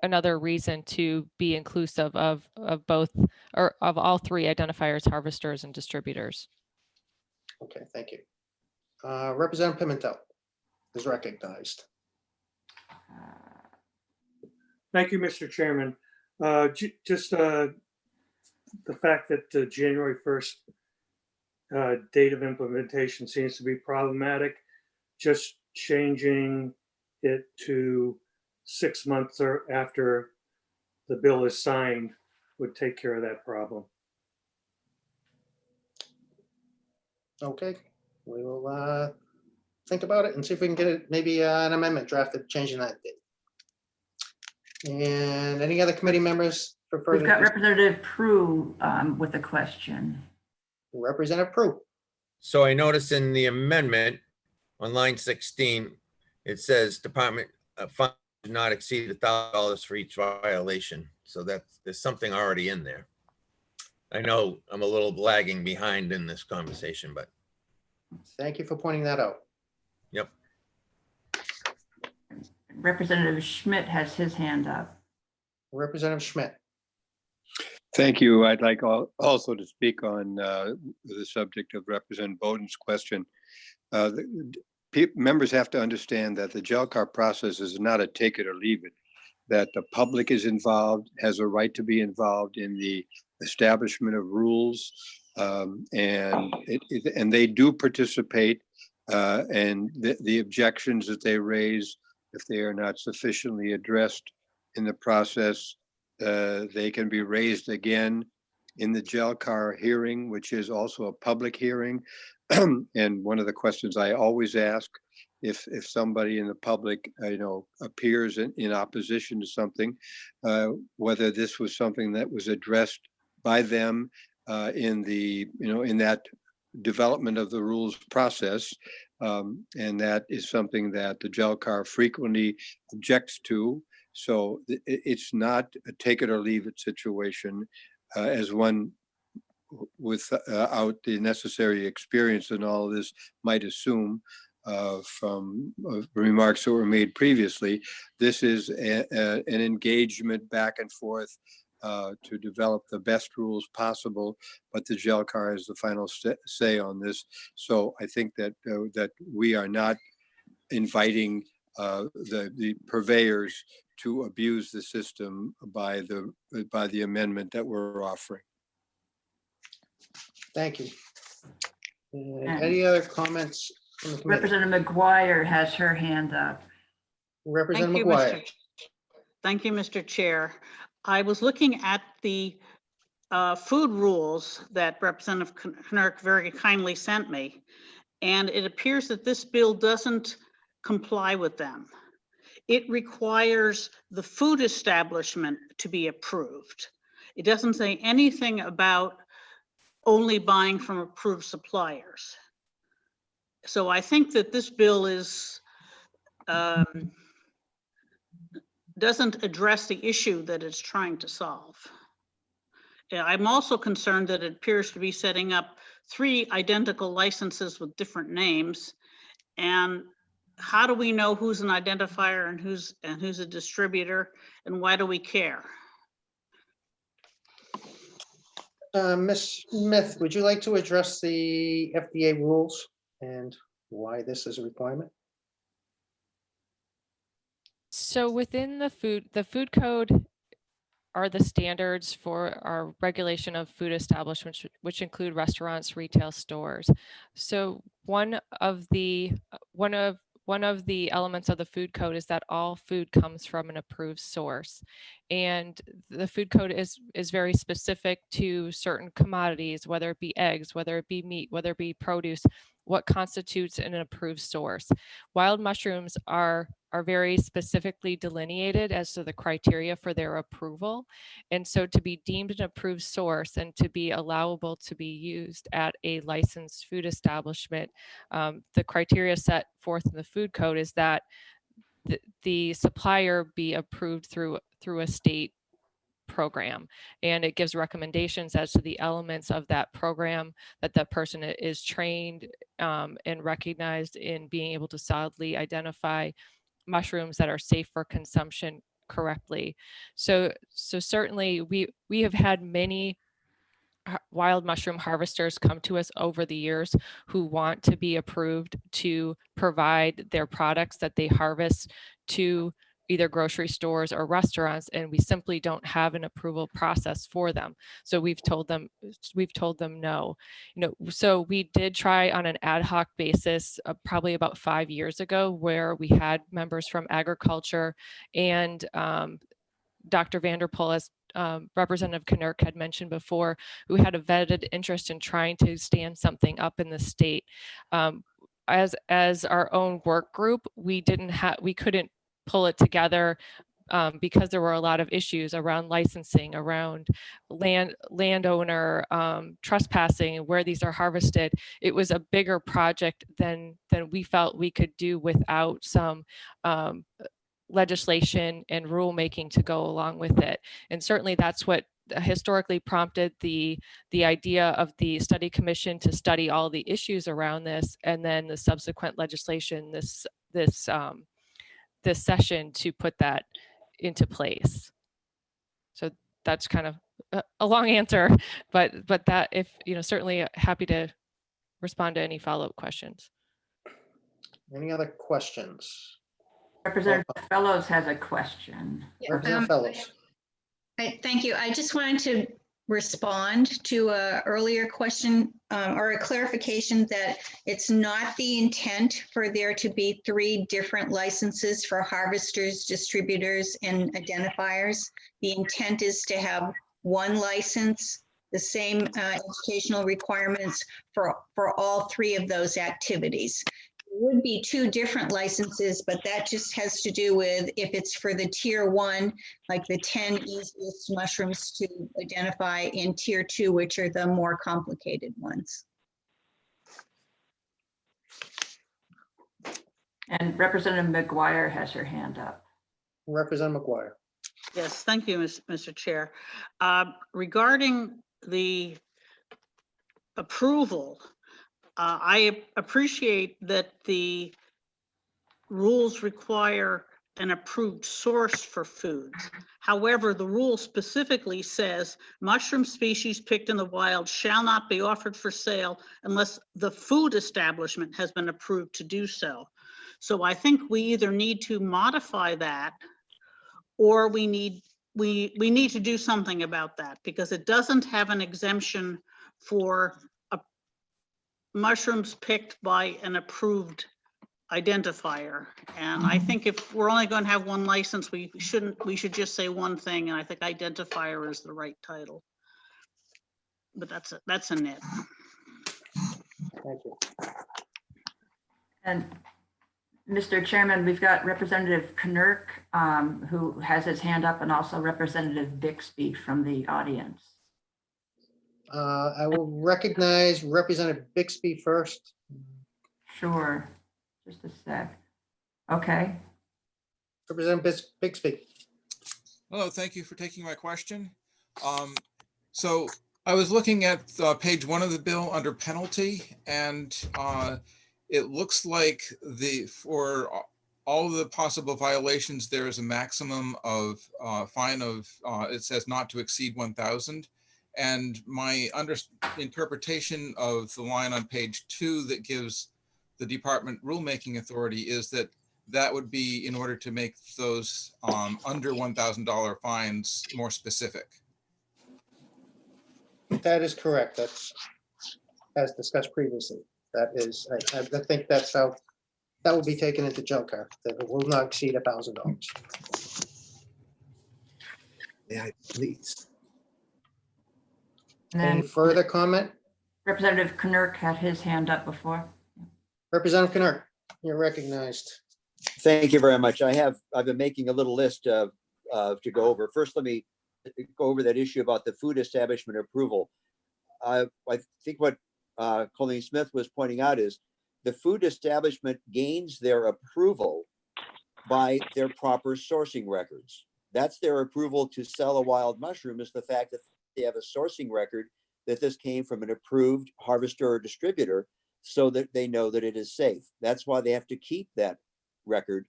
another reason to be inclusive of both, or of all three identifiers: harvesters and distributors.
Okay, thank you. Representative Pimentel is recognized.
Thank you, Mr. Chairman. Just the fact that the January 1st date of implementation seems to be problematic. Just changing it to 6 months or after the bill is signed would take care of that problem.
Okay, we will think about it and see if we can get maybe an amendment drafted changing that date. And any other committee members for further?
We've got Representative Prue with a question.
Representative Prue.
So I noticed in the amendment on line 16, it says department fund should not exceed $1,000 for each violation. So there's something already in there. I know I'm a little lagging behind in this conversation, but.
Thank you for pointing that out.
Yep.
Representative Schmidt has his hand up.
Representative Schmidt.
Thank you. I'd like also to speak on the subject of Representative Bowden's question. Members have to understand that the JLCAR process is not a take it or leave it, that the public is involved, has a right to be involved in the establishment of rules, and they do participate, and the objections that they raise, if they are not sufficiently addressed in the process, they can be raised again in the JLCAR hearing, which is also a public hearing. And one of the questions I always ask, if somebody in the public, appears in opposition to something, whether this was something that was addressed by them in that development of the rules process, and that is something that the JLCAR frequently objects to. So it's not a take it or leave it situation, as one without the necessary experience in all of this might assume from remarks that were made previously. This is an engagement back and forth to develop the best rules possible, but the JLCAR has the final say on this. So I think that we are not inviting the purveyors to abuse the system by the amendment that we're offering.
Thank you. Any other comments from the committee?
Representative McGuire has her hand up.
Representative McGuire.
Thank you, Mr. Chair. I was looking at the food rules that Representative Knirk very kindly sent me, and it appears that this bill doesn't comply with them. It requires the food establishment to be approved. It doesn't say anything about only buying from approved suppliers. So I think that this bill is, doesn't address the issue that it's trying to solve. Yeah, I'm also concerned that it appears to be setting up 3 identical licenses with different names. And how do we know who's an identifier and who's a distributor, and why do we care?
Ms. Smith, would you like to address the FDA rules and why this is a requirement?
So within the food code are the standards for our regulation of food establishments, which include restaurants, retail stores. So one of the elements of the food code is that all food comes from an approved source. And the food code is very specific to certain commodities, whether it be eggs, whether it be meat, whether it be produce, what constitutes an approved source. Wild mushrooms are very specifically delineated as to the criteria for their approval. And so to be deemed an approved source and to be allowable to be used at a licensed food establishment, the criteria set forth in the food code is that the supplier be approved through a state program, and it gives recommendations as to the elements of that program that person is trained and recognized in being able to solidly identify mushrooms that are safe for consumption correctly. So certainly we have had many wild mushroom harvesters come to us over the years who want to be approved to provide their products that they harvest to either grocery stores or restaurants, and we simply don't have an approval process for them. So we've told them no. So we did try on an ad hoc basis probably about 5 years ago, where we had members from agriculture and Dr. Vanderpool, as Representative Knirk had mentioned before, who had a vetted interest in trying to stand something up in the state. As our own work group, we couldn't pull it together because there were a lot of issues around licensing, around landowner trespassing, and where these are harvested. It was a bigger project than we felt we could do without some legislation and rulemaking to go along with it. And certainly that's what historically prompted the idea of the study commission to study all the issues around this, and then the subsequent legislation this session to put that into place. So that's kind of a long answer, but that, if certainly happy to respond to any follow-up questions.
Any other questions?
Representative Fellows has a question.
Representative Fellows.
Thank you. I just wanted to respond to an earlier question or a clarification that it's not the intent for there to be 3 different licenses for harvesters, distributors, and identifiers. The intent is to have one license, the same educational requirements for all 3 of those activities. Would be 2 different licenses, but that just has to do with if it's for the tier 1, like the 10 easiest mushrooms to identify, in tier 2, which are the more complicated ones.
And Representative McGuire has her hand up.
Representative McGuire.
Yes, thank you, Mr. Chair. Regarding the approval, I appreciate that the rules require an approved source for foods. However, the rule specifically says mushroom species picked in the wild shall not be offered for sale unless the food establishment has been approved to do so. So I think we either need to modify that, or we need to do something about that, because it doesn't have an exemption for mushrooms picked by an approved identifier. And I think if we're only going to have one license, we should just say one thing. And I think identifier is the right title. But that's a nit.
Thank you.
And Mr. Chairman, we've got Representative Knirk, who has his hand up, and also Representative Bixby from the audience.
I will recognize Representative Bixby first.
Sure, just a sec. Okay,
Representative Bixby.
Hello, thank you for taking my question. So I was looking at page 1 of the bill under penalty, and it looks like for all of the possible violations, there is a maximum of fine of, it says not to exceed 1,000. And my interpretation of the line on page 2 that gives the department rulemaking authority is that that would be in order to make those under $1,000 fines more specific.
That is correct. That's as discussed previously. That is, I think that's how that will be taken into JOCR, that it will not exceed $1,000.
Yeah, please.
and
Any
then
further comment?
Representative Knirk had his hand up before.
Representative Knirk, you're recognized.
Thank you very much. I've been making a little list to go over. First, let me go over that issue about the food establishment approval. I think what Colleen Smith was pointing out is the food establishment gains their approval by their proper sourcing records. That's their approval to sell a wild mushroom, is the fact that they have a sourcing record that this came from an approved harvester or distributor, so that they know that it is safe. That's why they have to keep that record.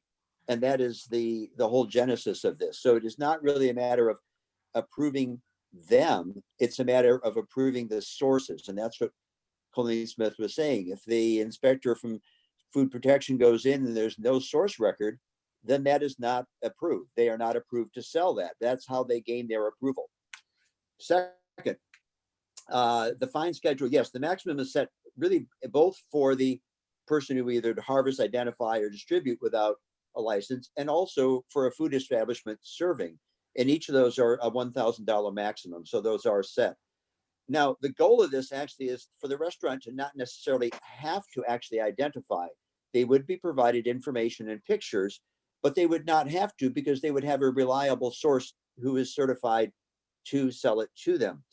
And that is the whole genesis of this. So it is not really a matter of approving them. It's a matter of approving the sources. And that's what Colleen Smith was saying. If the inspector from food protection goes in and there's no source record, then that is not approved. They are not approved to sell that. That's how they gain their approval. Second, the fine schedule, yes, the maximum is set really both for the person who either harvest, identify, or distribute without a license, and also for a food establishment serving. And each of those are a $1,000 maximum. So those are set. Now, the goal of this actually is for the restaurant to not necessarily have to actually identify. They would be provided information and pictures, but they would not have to, because they would have a reliable source who is certified to sell it to them.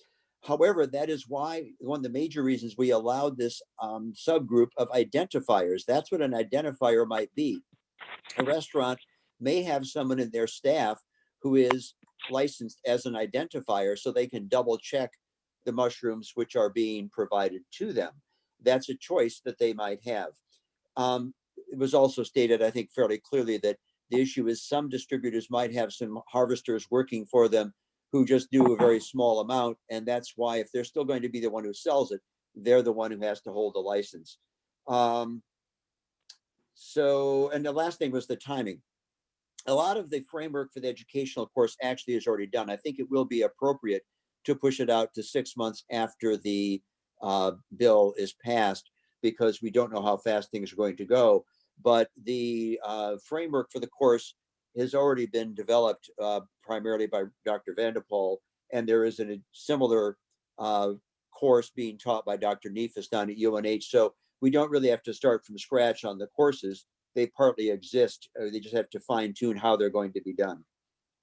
However, that is why one of the major reasons we allowed this subgroup of identifiers. That's what an identifier might be. A restaurant may have someone in their staff who is licensed as an identifier, so they can double check the mushrooms which are being provided to them. That's a choice that they might have. It was also stated, I think, fairly clearly that the issue is some distributors might have some harvesters working for them who just do a very small amount. And that's why if they're still going to be the one who sells it, they're the one who has to hold the license. And the last thing was the timing. A lot of the framework for the educational course actually is already done. I think it will be appropriate to push it out to 6 months after the bill is passed, because we don't know how fast things are going to go. But the framework for the course has already been developed primarily by Dr. Vanderpool, and there is a similar course being taught by Dr. Nefis down at UNH. So we don't really have to start from scratch on the courses. They partly exist. They just have to fine tune how they're going to be done.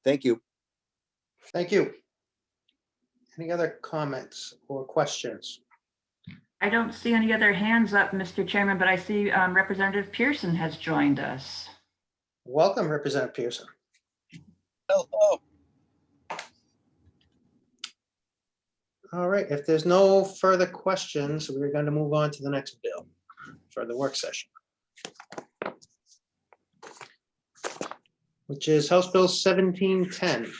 Thank you.
Thank you. Any other comments or questions?
I don't see any other hands up, Mr. Chairman, but I see Representative Pearson has joined us.
Welcome, Representative Pearson.
Hello.
All right, if there's no further questions, we're going to move on to the next bill for the work session, which is House Bill 1710.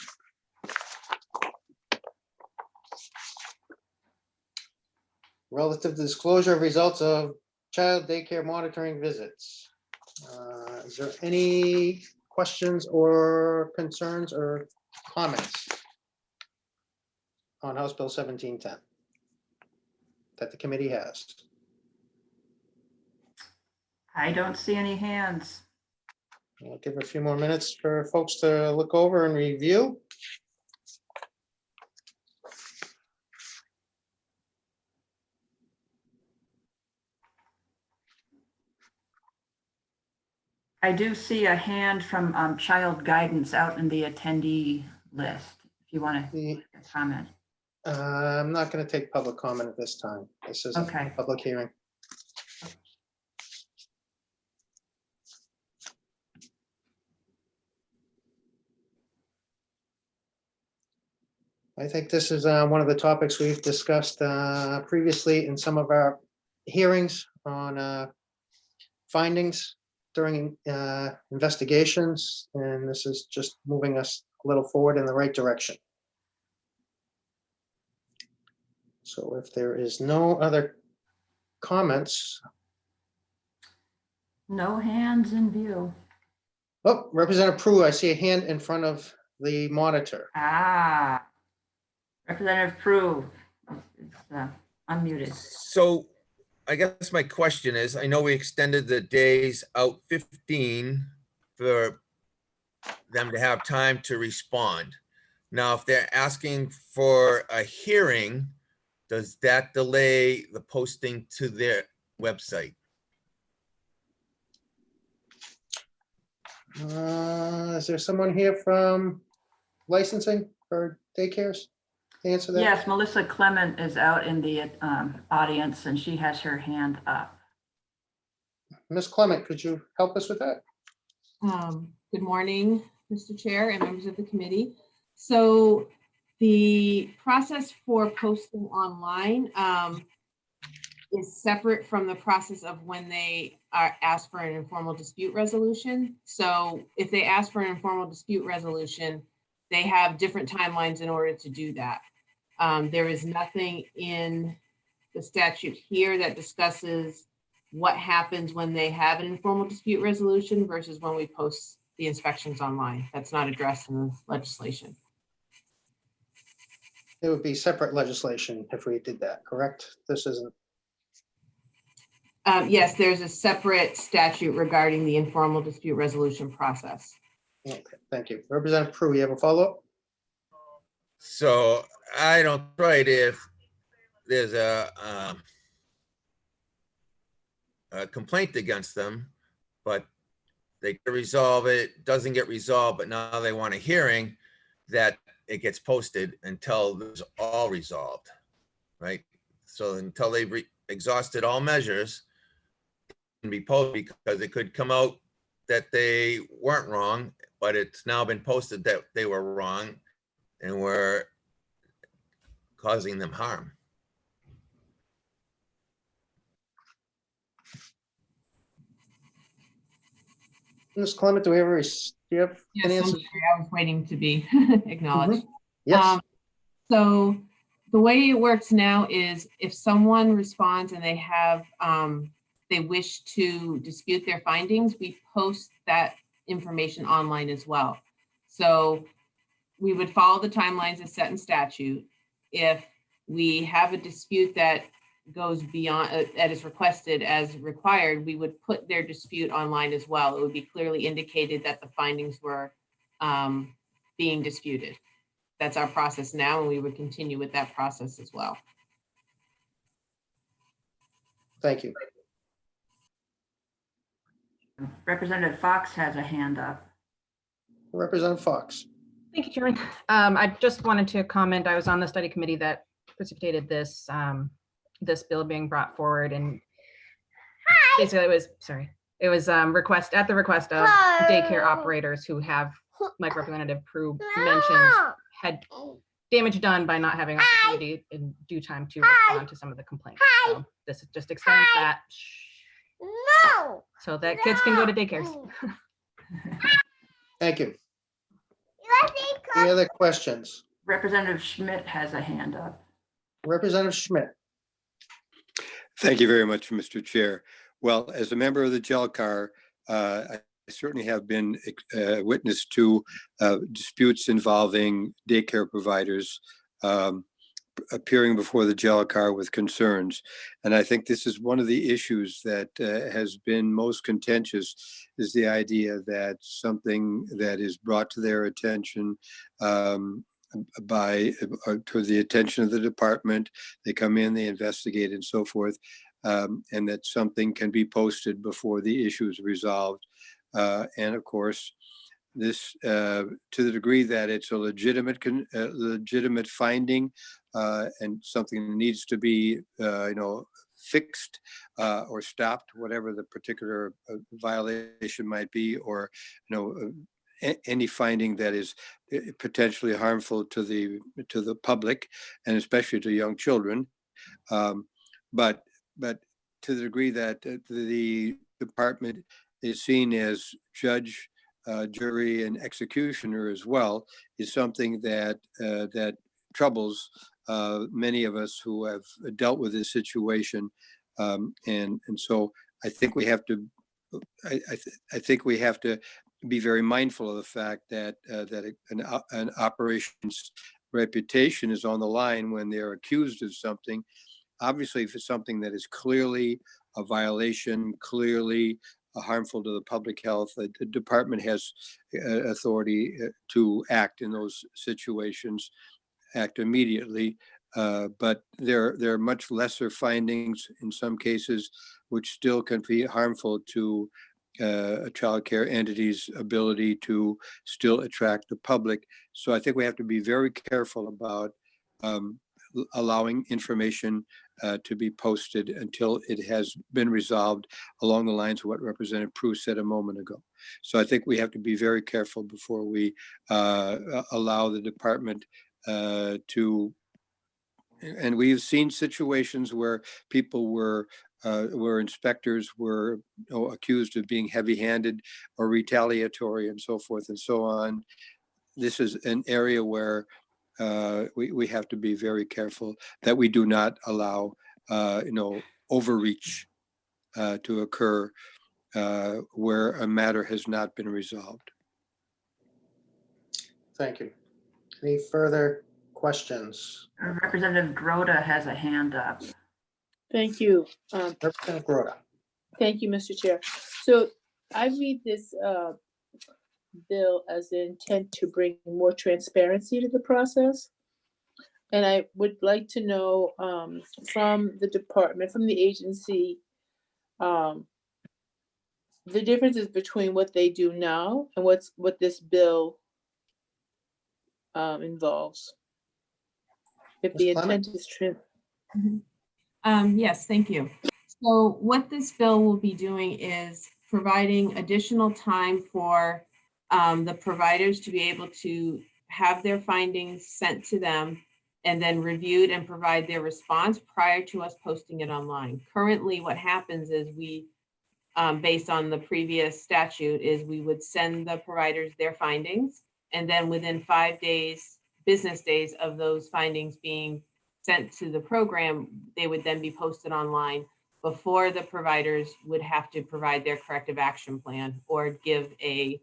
Relative to disclosure of results of child daycare monitoring visits. Is there any questions or concerns or comments on House Bill 1710 that the committee has?
I don't see any hands.
I'll give a few more minutes for folks to look over and review.
I do see a hand from Child Guidance out in the attendee list, if you want to comment.
I'm not going to take public comment at this time. This is
Okay.
a public hearing. I think this is one of the topics we've discussed previously in some of our hearings on findings during investigations, and this is just moving us a little forward in the right direction. So if there is no other comments.
No hands in view.
Oh, Representative Prue, I see a hand in front of the monitor.
Ah, Representative Prue, it's unmuted.
So I guess my question is, I know we extended the days out 15 for them to have time to respond. Now, if they're asking for a hearing, does that delay the posting to their website?
Is there someone here from licensing for daycares to answer that?
Yes, Melissa Clement is out in the audience and she has her hand up.
Ms. Clement, could you help us with that?
Good morning, Mr. Chair and members of the committee. So the process for posting online is separate from the process of when they are asked for an informal dispute resolution. So if they ask for an informal dispute resolution, they have different timelines in order to do that. There is nothing in the statute here that discusses what happens when they have an informal dispute resolution versus when we post the inspections online. That's not addressed in the legislation.
It would be separate legislation if we did that, correct? This isn't.
Yes, there's a separate statute regarding the informal dispute resolution process.
Okay, thank you. Representative Prue, you have a follow-up?
So I don't right if there's a complaint against them, but they can resolve it, doesn't get resolved, but now they want a hearing, that it gets posted until it's all resolved, right? So until they've exhausted all measures, it can be posted, because it could come out that they weren't wrong, but it's now been posted that they were wrong and we're causing them harm.
Ms. Clement, do we have an
Yes, I'm
answer?
sorry, I was waiting to be acknowledged.
Yes.
So the way it works now is if someone responds and they have, they wish to dispute their findings, we post that information online as well. So we would follow the timelines as set in statute. If we have a dispute that goes beyond, that is requested as required, we would put their dispute online as well. It would be clearly indicated that the findings were being disputed. That's our process now, and we would continue with that process as well.
Thank you.
Representative Fox has a hand up.
Representative Fox.
Thank you, Chairman. I just wanted to comment. I was on the study committee that precipitated this this bill being brought forward, and basically it was request at the request of daycare operators who have, like Representative Prue mentioned, had damage done by not having opportunity in due time to respond to some of the complaints. So this just extends that so that kids can go to daycares.
Thank you. Any other questions?
Representative Schmidt has a hand up.
Representative Schmidt.
Thank you very much, Mr. Chair. Well, as a member of the Daycare, I certainly have been witness to disputes involving daycare providers appearing before the Daycare with concerns. And I think this is one of the issues that has been most contentious, is the idea that something that is brought to their attention to the attention of the department, they come in, they investigate and so forth, and that something can be posted before the issue is resolved. And of course, this to the degree that it's a legitimate finding and something that needs to be fixed or stopped, whatever the particular violation might be, or any finding that is potentially harmful to the public and especially to young children. But to the degree that the department is seen as judge, jury, and executioner as well, is something that that troubles many of us who have dealt with this situation. And so I think we have to, I think we have to be very mindful of the fact that that an operation's reputation is on the line when they're accused of something. Obviously, if it's something that is clearly a violation, clearly harmful to the public health, the department has authority to act in those situations, act immediately. But there are much lesser findings in some cases, which still can be harmful to a child care entity's ability to still attract the public. So I think we have to be very careful about allowing information to be posted until it has been resolved along the lines of what Representative Prue said a moment ago. So I think we have to be very careful before we allow the department to, and we've seen situations where people where inspectors were accused of being heavy-handed or retaliatory and so forth and so on. This is an area where we have to be very careful that we do not allow, overreach to occur where a matter has not been resolved.
Thank you. Any further questions?
Representative Grota has a hand up.
Thank you.
Representative Grota.
Thank you, Mr. Chair. So I read this bill as the intent to bring more transparency to the process. And I would like to know from the department, from the agency, the differences between what they do now and what this bill involves. If the intent is true.
Yes, thank you. So what this bill will be doing is providing additional time for the providers to be able to have their findings sent to them and then reviewed and provide their response prior to us posting it online. Currently, what happens is we, based on the previous statute, is we would send the providers their findings, and then within 5 days, business days of those findings being sent to the program, they would then be posted online before the providers would have to provide their corrective action plan or give a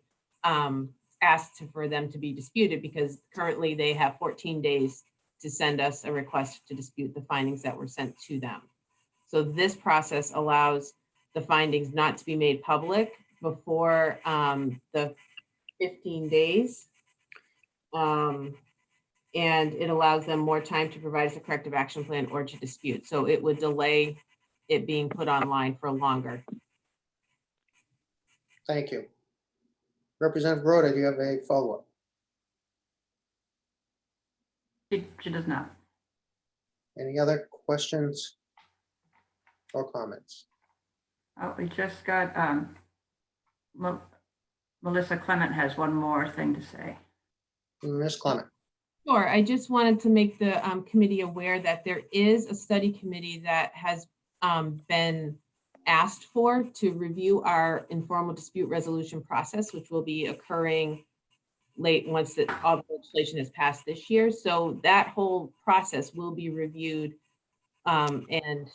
ask for them to be disputed, because currently they have 14 days to send us a request to dispute the findings that were sent to them. So this process allows the findings not to be made public before the 15 days. And it allows them more time to provide us a corrective action plan or to dispute. So it would delay it being put online for longer.
Thank you. Representative Grota, do you have a follow-up?
She does not.
Any other questions or comments?
Oh, we just got, Melissa Clement has one more thing to say.
Ms. Clement.
Sure. I just wanted to make the committee aware that there is a study committee that has been asked for to review our informal dispute resolution process, which will be occurring late once all the legislation is passed this year. So that whole process will be reviewed and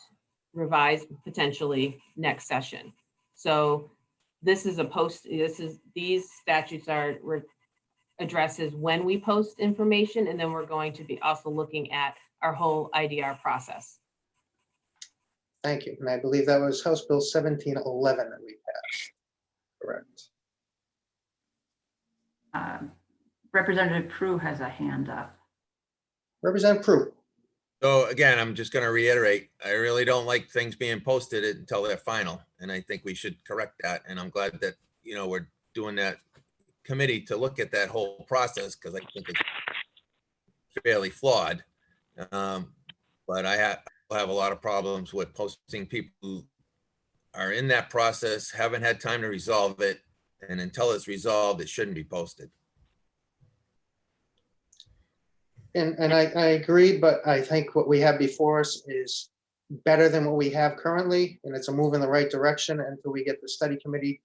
revised potentially next session. So this is these statutes addresses when we post information, and then we're going to be also looking at our whole IDR process.
Thank you. And I believe that was House Bill 1711 that we passed. Correct.
Representative Prue has a hand up.
Representative Prue.
So again, I'm just going to reiterate, I really don't like things being posted until they're final. And I think we should correct that. And I'm glad that, we're doing that committee to look at that whole process, because I think it's fairly flawed. But I have a lot of problems with posting people who are in that process, haven't had time to resolve it, And until it's resolved, it shouldn't be posted.
And I agree, but I think what we have before us is better than what we have currently, and it's a move in the right direction until we get the study committee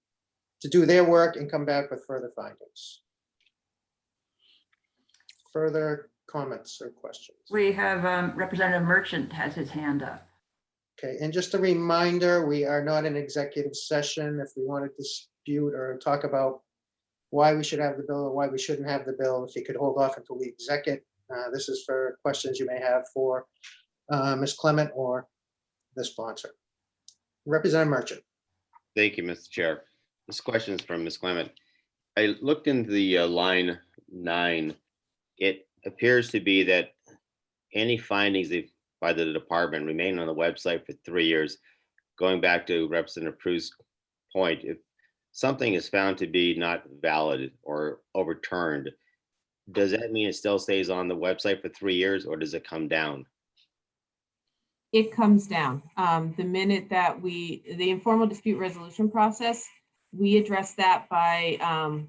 to do their work and come back with further findings. Further comments or questions?
We have Representative Merchant has his hand up.
Okay, and just a reminder, we are not in executive session. If we want to dispute or talk about why we should have the bill or why we shouldn't have the bill, if you could hold off until we exec it. This is for questions you may have for Ms. Clement or the sponsor. Representative Merchant.
Thank you, Mr. Chair. This question is from Ms. Clement. I looked into the line 9. It appears to be that any findings by the department remain on the website for 3 years. Going back to Representative Prue's point, if something is found to be not valid or overturned, does that mean it still stays on the website for 3 years, or does it come down?
It comes down. The minute that the informal dispute resolution process, we address that by,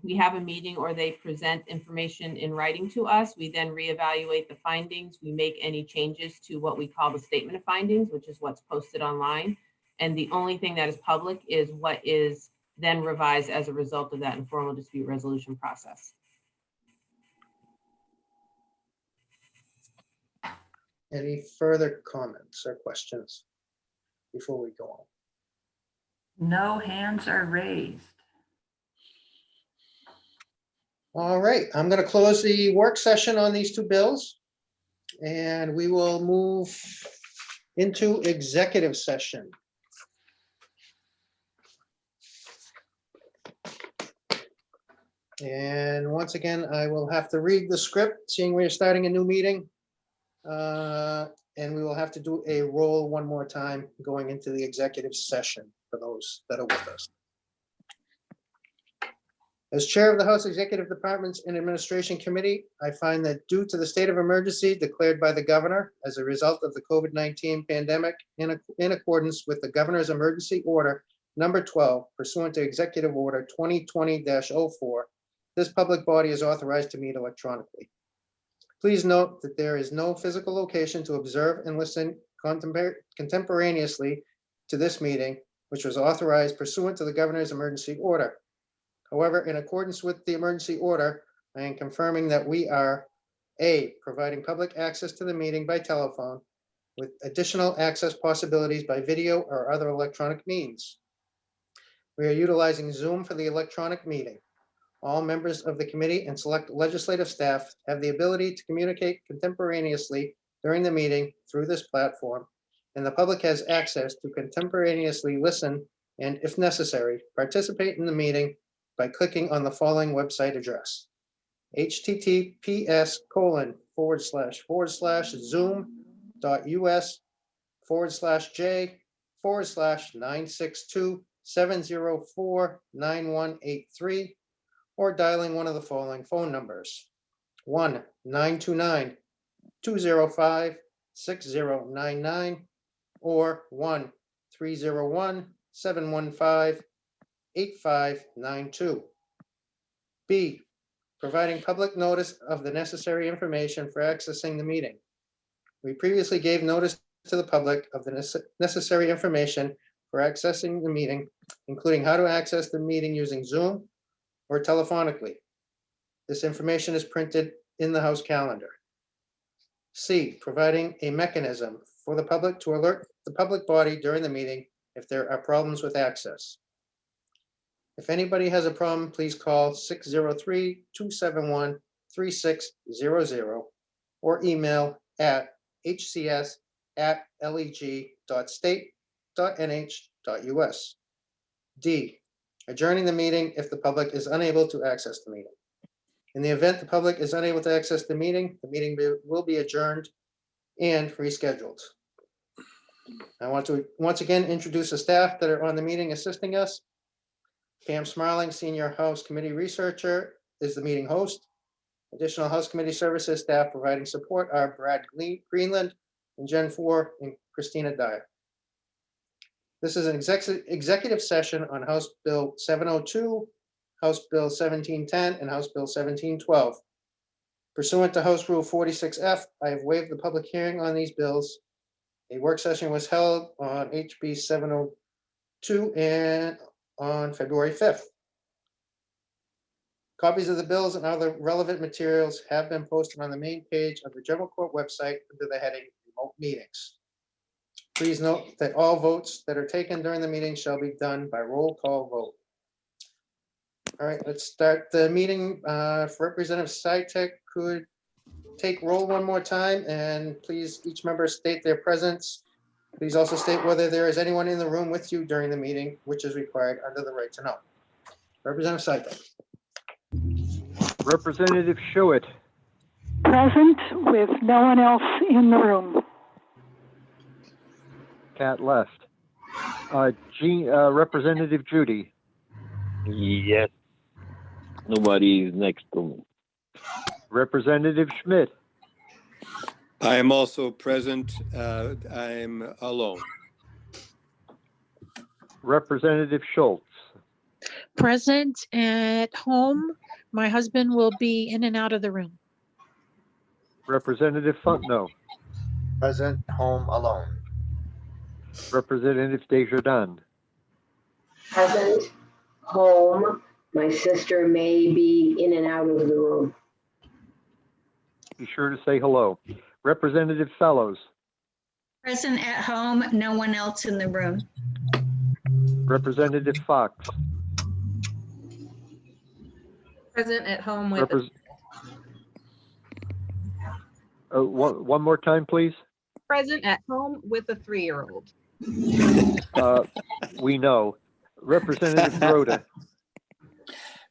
we have a meeting or they present information in writing to us. We then reevaluate the findings. We make any changes to what we call the statement of findings, which is what's posted online. And the only thing that is public is what is then revised as a result of that informal dispute resolution process.
Any further comments or questions before we go on?
No hands are raised.
All right, I'm going to close the work session on these two bills, and we will move into executive session. And once again, I will have to read the script, seeing we're starting a new meeting. And we will have to do a roll one more time going into the executive session for those that are with us. As Chair of the House Executive Departments and Administration Committee, I find that due to the state of emergency declared by the governor as a result of the COVID-19 pandemic, in accordance with the governor's emergency order number 12 pursuant to Executive Order 2020-04, this public body is authorized to meet electronically. Please note that there is no physical location to observe and listen contemporaneously to this meeting, which was authorized pursuant to the governor's emergency order. However, in accordance with the emergency order, I am confirming that we are A, providing public access to the meeting by telephone with additional access possibilities by video or other electronic means. We are utilizing Zoom for the electronic meeting. All members of the committee and select legislative staff have the ability to communicate contemporaneously during the meeting through this platform, and the public has access to contemporaneously listen and, if necessary, participate in the meeting by clicking on the following website address: https://zoom.us/j/962-704-9183, or dialing one of the following phone numbers: 1-929-205-6099 or 1-301-715-8592. B, providing public notice of the necessary information for accessing the meeting. We previously gave notice to the public of the necessary information for accessing the meeting, including how to access the meeting using Zoom or telephonically. This information is printed in the House calendar. C, providing a mechanism for the public to alert the public body during the meeting if there are problems with access. If anybody has a problem, please call 603-271-3600 or email at hcs@leg.state.nh.us. D, adjourning the meeting if the public is unable to access the meeting. In the event the public is unable to access the meeting will be adjourned and rescheduled. I want to once again introduce the staff that are on the meeting assisting us. Pam Smarling, Senior House Committee Researcher, is the meeting host. Additional House Committee Services staff providing support are Brad Greenland and Jen Four and Christina Dyer. This is an executive session on House Bill 702, House Bill 1710, and House Bill 1712. Pursuant to House Rule 46F, I have waived the public hearing on these bills. A work session was held on HB 702 and on February 5th. Copies of the bills and other relevant materials have been posted on the main page of the General Court website under the heading Remote Meetings. Please note that all votes that are taken during the meeting shall be done by roll call vote. All right, let's start the meeting. If Representative Sitek could take roll one more time, and please each member state their presence. Please also state whether there is anyone in the room with you during the meeting, which is required under the right to know. Representative Sitek.
Representative Schuett,
Present with no one else in the room.
Cat left. Representative Judy,
Yes. Nobody is next to me.
Representative Schmidt,
I am also present. I'm alone.
Representative Schultz,
Present at home. My husband will be in and out of the room.
Representative Fontenot,
Present, home, alone.
Representative Desjardins,
Present, home. My sister may be in and out of the room.
be sure to say hello. Representative Fellows,
Present at home, no one else in the room.
Representative Fox,
Present at home with,
one more time, please.
present at home with a 3-year-old.
We know. Representative Rhoda,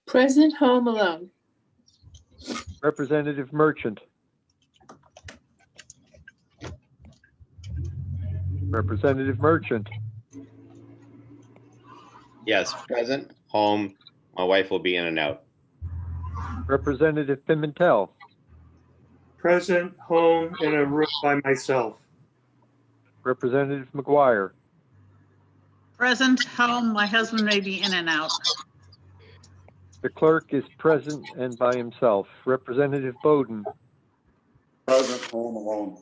Present, home, alone.
Representative Merchant, Representative Merchant,
Yes, present, home. My wife will be in and out.
Representative Pimentel,
Present, home, in a room by myself.
Representative McGuire,
Present, home, my husband may be in and out.
the clerk is present and by himself. Representative Bowden,
Present, home, alone.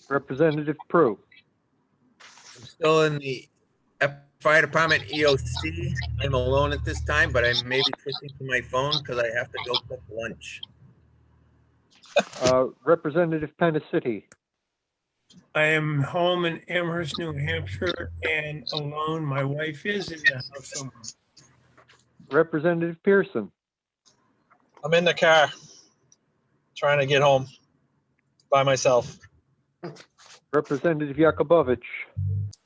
Representative Prue,
I'm still in the fire department EOC. I'm alone at this time, but I may be switching to my phone because I have to go cook lunch.
Representative Pennicity,
I am home in Amherst, New Hampshire, and alone. My wife is in the house alone.
Representative Pearson,
I'm in the car trying to get home by myself.
Representative Yakubovich,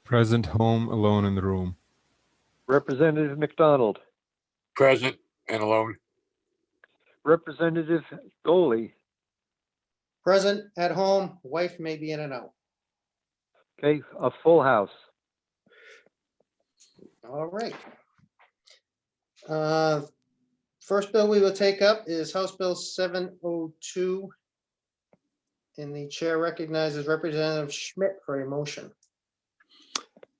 Present, home, alone in the room.
Representative McDonald,
Present and alone.
Representative Goley.
Present at home, wife may be in and out.
Okay, a full house.
All right. First bill we will take up is House Bill 702. And the chair recognizes Representative Schmidt for a motion.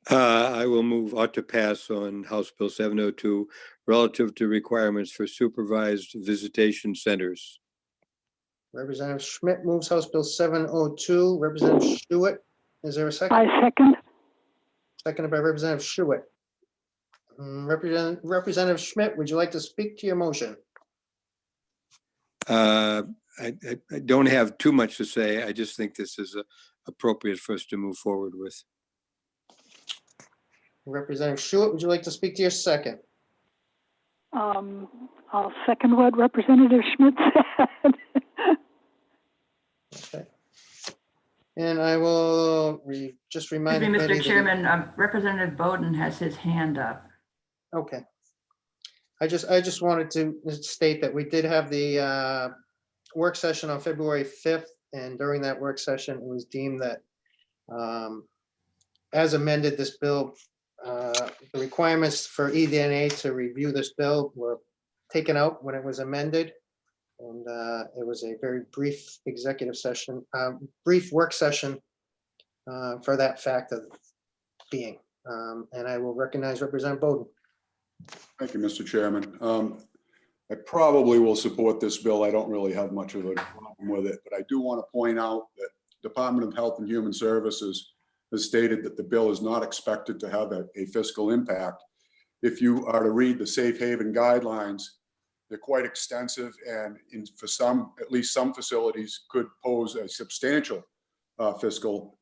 I will move ought to pass on House Bill 702 relative to requirements for supervised visitation centers.
Representative Schmidt moves House Bill 702. Representative Schuett, is there a second?
I second.
Seconded by Representative Schuett. Representative Schmidt, would you like to speak to your motion?
I don't have too much to say. I just think this is appropriate for us to move forward with.
Representative Schuett, would you like to speak to your second?
I'll second what Representative Schmidt said.
Okay. And I will just remind the committee
Mr.
that
Chairman, Representative Bowden has his hand up.
Okay. I just wanted to state that we did have the work session on February 5th, and during that work session, it was deemed that as amended, this bill, the requirements for EDNA to review this bill were taken out when it was amended. And it was a very brief executive session, brief work session for that fact of being. And I will recognize Representative Bowden.
Thank you, Mr. Chairman. I probably will support this bill. I don't really have much of a problem with it, but I do want to point out that Department of Health and Human Services has stated that the bill is not expected to have a fiscal impact. If you are to read the safe haven guidelines, they're quite extensive, and for some, at least some facilities, could pose a substantial fiscal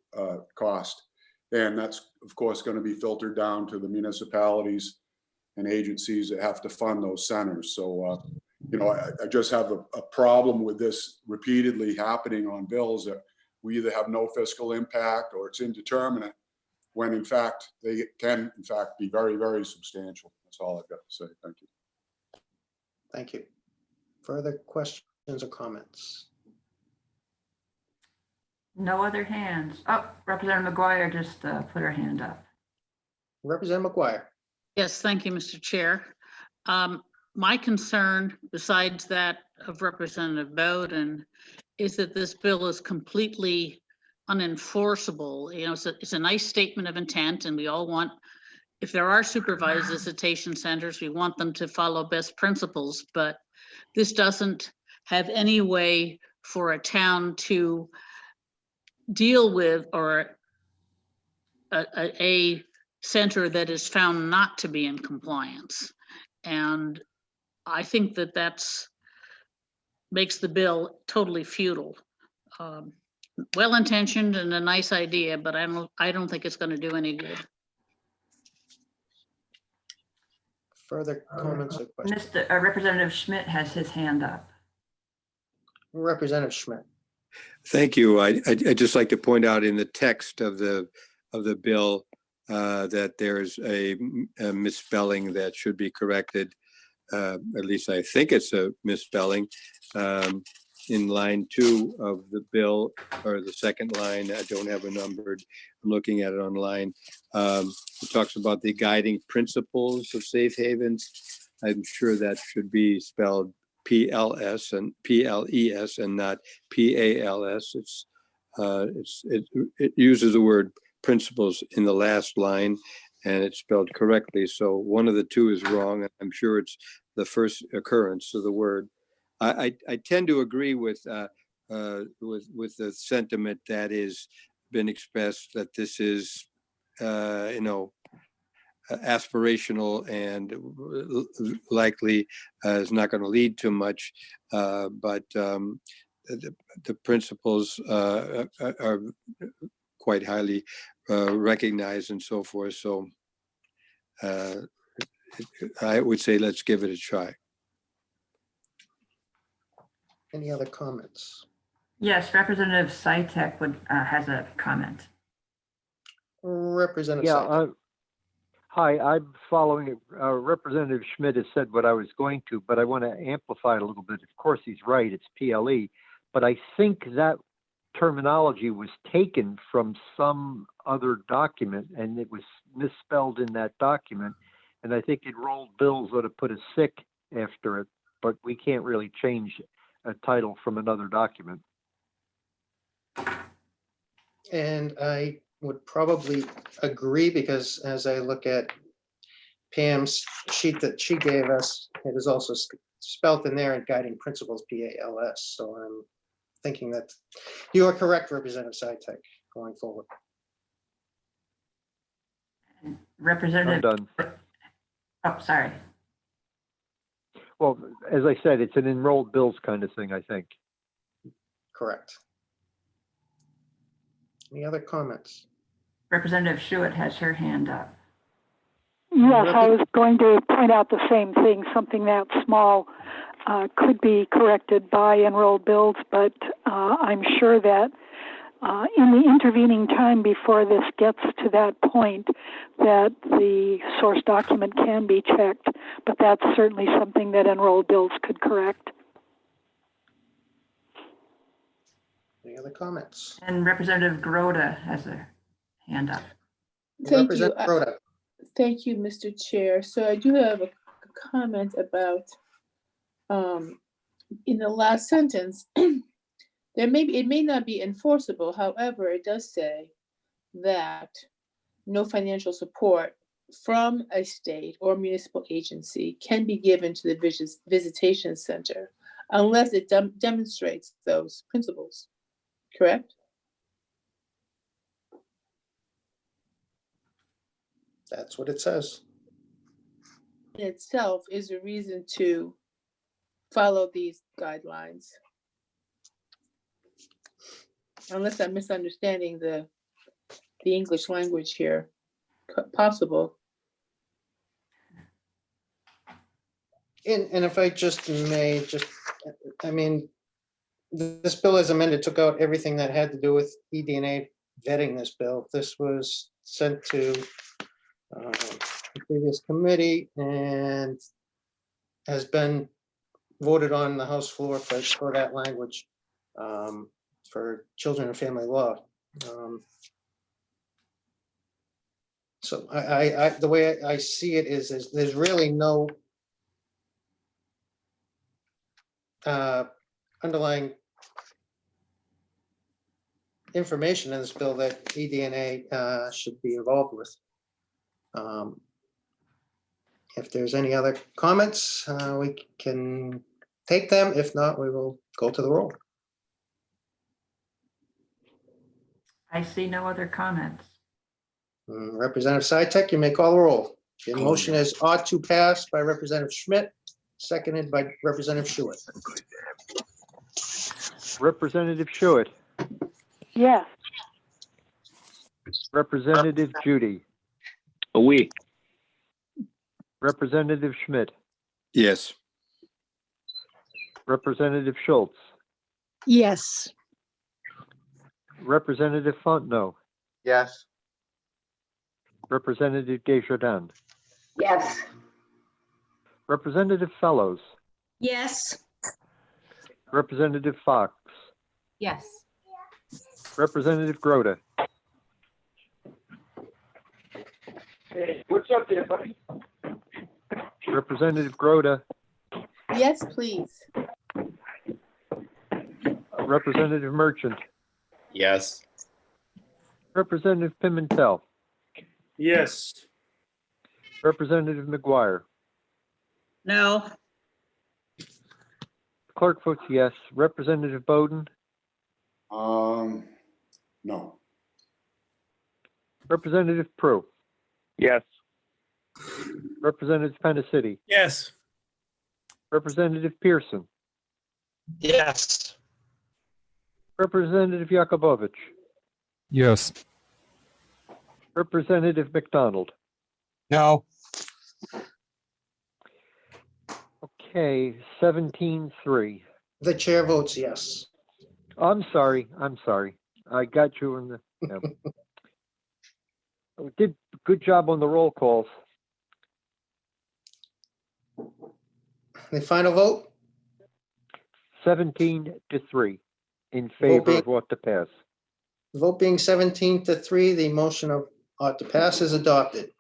cost. And that's, of course, going to be filtered down to the municipalities and agencies that have to fund those centers. So, you know, I just have a problem with this repeatedly happening on bills that we either have no fiscal impact or it's indeterminate, when in fact they can, in fact, be very, very substantial. That's all I've got to say. Thank you.
Thank you. Further questions or comments?
No other hands. Oh, Representative McGuire just put her hand up.
Representative McGuire.
Yes, thank you, Mr. Chair. My concern, besides that of Representative Bowden, is that this bill is completely unenforceable. You know, it's a nice statement of intent, and we all want, if there are supervised visitation centers, we want them to follow best principles, but this doesn't have any way for a town to deal with, or a center that is found not to be in compliance. And I think that that's makes the bill totally futile. Well-intentioned and a nice idea, but I don't think it's going to do any good.
Further comments or questions?
Mr. Representative Schmidt has his hand up.
Representative Schmidt.
Thank you. I'd just like to point out in the text of the bill that there's a misspelling that should be corrected. At least I think it's a misspelling. In line 2 of the bill, or the second line, I don't have it numbered. I'm looking at it online. It talks about the guiding principles of safe havens. I'm sure that should be spelled PLS and PLES and not PALS. It uses the word principles in the last line, and it's spelled correctly. So one of the two is wrong. I'm sure it's the first occurrence of the word. I tend to agree with the sentiment that is been expressed, that this is aspirational and likely is not going to lead to much, but the principles are quite highly recognized and so forth. So I would say let's give it a try.
Any other comments?
Yes, Representative Sytek has a comment.
Representative
Yeah.
Sytek.
Hi, I'm following. Representative Schmidt has said what I was going to, but I want to amplify it a little bit. Of course, he's right. It's PLE, but I think that terminology was taken from some other document, and it was misspelled in that document. And I think enrolled bills ought to put a sick after it, but we can't really change a title from another document.
And I would probably agree, because as I look at Pam's sheet that she gave us, it is also spelt in there in guiding principles, PALS. So I'm thinking that you are correct, Representative Sytek, going forward.
Representative.
I'm done.
Oh, sorry.
Well, as I said, it's an enrolled bills kind of thing, I think.
Correct. Any other comments?
Representative Schuett has her hand up.
Yes, I was going to point out the same thing. Something that small could be corrected by enrolled bills, but I'm sure that in the intervening time before this gets to that point, that the source document can be checked, but that's certainly something that enrolled bills could correct.
Any other comments?
And Representative Grota has her hand up.
Thank you.
Representative Rhoda.
Thank you, Mr. Chair. So I do have a comment about, in the last sentence, it may not be enforceable. However, it does say that no financial support from a state or municipal agency can be given to the visitation center unless it demonstrates those principles, correct?
That's what it says.
In itself is a reason to follow these guidelines. Unless I'm misunderstanding the English language here, possible.
And if I just may, I mean, this bill as amended took out everything that had to do with eDNA vetting this bill. This was sent to the previous committee and has been voted on the House floor for that language for children and family law. So the way I see it is there's really no underlying information in this bill that eDNA should be involved with. If there's any other comments, we can take them. If not, we will go to the roll.
I see no other comments.
Representative Sitek, you may call the roll. The motion is ought to pass by Representative Schmidt, seconded by Representative Schuett.
Representative Schuett,
Yes.
Representative Judy,
Oui.
Representative Schmidt,
Yes.
Representative Schultz,
Yes.
Representative Fontenot,
Yes.
Representative Desjardins,
Yes.
Representative Fellows,
Yes.
Representative Fox,
Yes.
Representative Groda,
Hey, what's up there, buddy?
Representative Groda,
Yes, please.
Representative Merchant,
Yes.
Representative Pimentel,
Yes.
Representative McGuire,
No.
Clerk votes yes. Representative Bowden,
No.
Representative Prue,
Yes.
Representative Penacity,
Yes.
Representative Pearson,
Yes.
Representative Yakubovich,
Yes.
Representative McDonald.
No.
Okay, 17-3.
The chair votes yes.
I'm sorry. I got you in the. Yeah. We did a good job on the roll calls.
The final vote?
17-3 in favor of what to pass.
Vote being 17-3, the motion of ought to pass is adopted.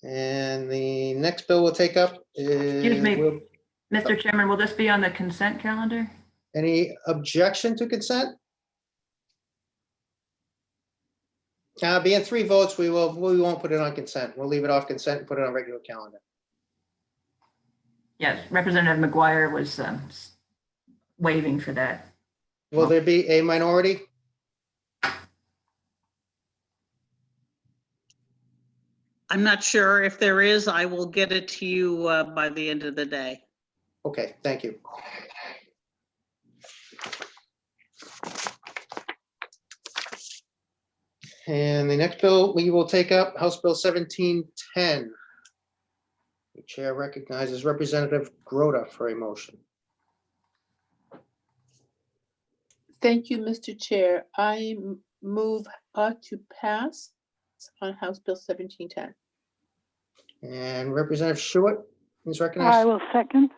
And the next bill we'll take up is.
Excuse me, Mr. Chairman, will this be on the consent calendar?
Any objection to consent? Being 3 votes, we won't put it on consent. We'll leave it off consent and put it on regular calendar.
Yes, Representative McGuire was waving for that.
Will there be a minority?
I'm not sure. If there is, I will get it to you by the end of the day.
Okay, thank you. And the next bill we will take up, House Bill 1710. The chair recognizes Representative Groda for a motion.
Thank you, Mr. Chair. I move ought to pass on House Bill 1710.
And Representative Schuett is recognized.
I will second.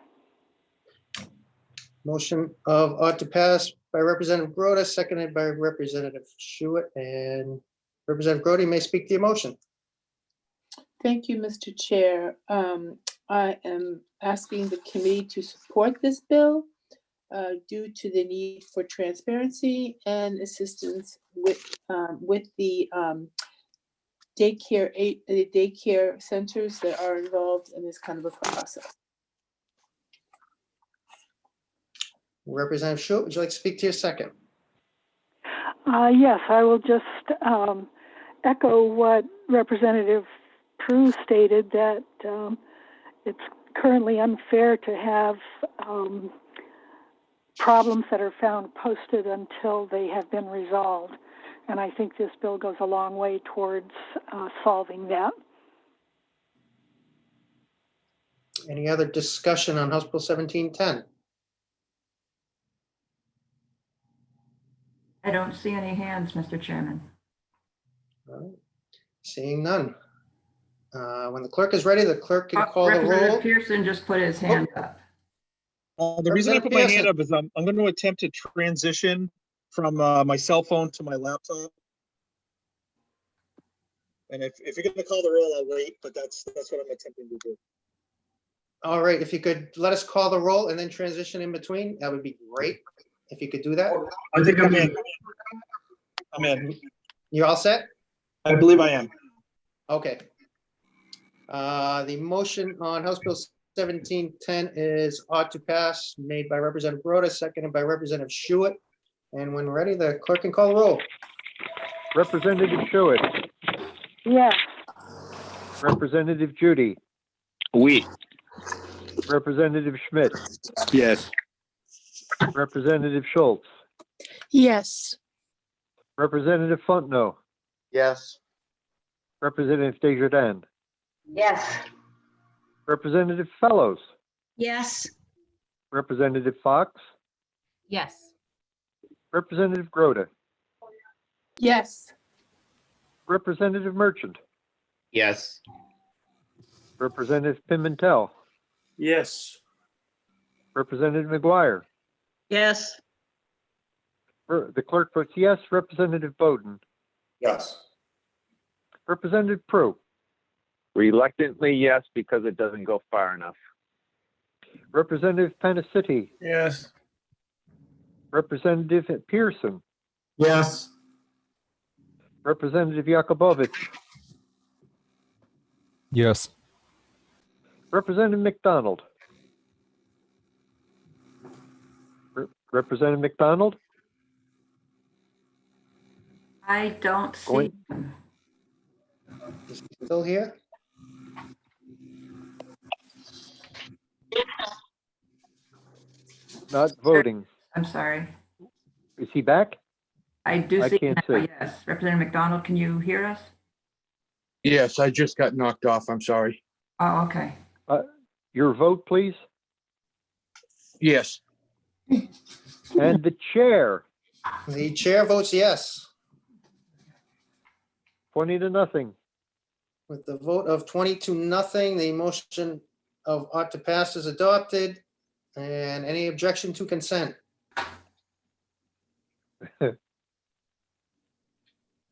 Motion of ought to pass by Representative Groda, seconded by Representative Schuett. And Representative Groda, you may speak to your motion.
Thank you, Mr. Chair. I am asking the committee to support this bill. due to the need for transparency and assistance with the daycare centers that are involved in this kind of a process.
Representative Schuett, would you like to speak to your second?
Yes, I will just echo what Representative Prue stated, that it's currently unfair to have problems that are found posted until they have been resolved. And I think this bill goes a long way towards solving that.
Any other discussion on House Bill 1710?
I don't see any hands, Mr. Chairman.
All right. Seeing none. When the clerk is ready, the clerk can call the roll.
Representative Pearson just put his hand up.
The reason I put my hand up is I'm going to attempt to transition from my cell phone to my laptop. And if you're going to call the roll, I'll wait, but that's what I'm attempting to do.
All right, if you could let us call the roll and then transition in between, that would be great. If you could do that.
I think I'm in. I'm in.
You're all set?
I believe I am.
Okay. The motion on House Bill 1710 is ought to pass, made by Representative Broda, seconded by Representative Schuett. And when ready, the clerk can call the roll.
Representative Schuett,
Yes.
Representative Judy,
Oui.
Representative Schmidt,
Yes.
Representative Schultz,
Yes.
Representative Fontenot,
Yes.
Representative Desjardins,
Yes.
Representative Fellows,
Yes.
Representative Fox,
Yes.
Representative Groda,
Yes.
Representative Merchant,
Yes.
Representative Pimentel,
Yes.
Representative McGuire.
Yes.
The clerk votes yes. Representative Bowden,
Yes.
Representative Prue,
Reluctantly, yes, because it doesn't go far enough.
Representative Panacity,
Yes.
Representative Pearson,
Yes.
Representative Yakubovich,
Yes.
Representative McDonald. Representative McDonald?
I don't see
Going-
him.
Is he still here?
Not voting.
I'm sorry.
Is he back?
I do
I
see him
can't
now,
see.
yes. Representative McDonald, can you hear us?
Yes, I just got knocked off. I'm sorry.
Oh, okay.
Your vote, please.
Yes.
And the chair,
The chair votes yes.
20-0.
With the vote of 20-0, the motion of ought to pass is adopted. And any objection to consent?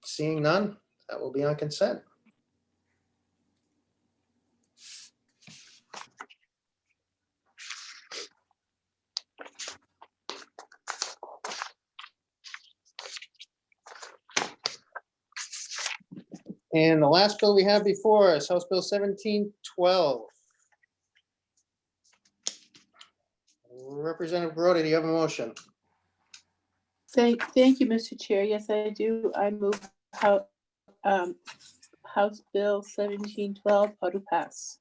Seeing none, that will be on consent. And the last bill we have before us, House Bill 1712. Representative Groda, do you have a motion?
Thank you, Mr. Chair. Yes, I do. I move House Bill 1712 ought to pass.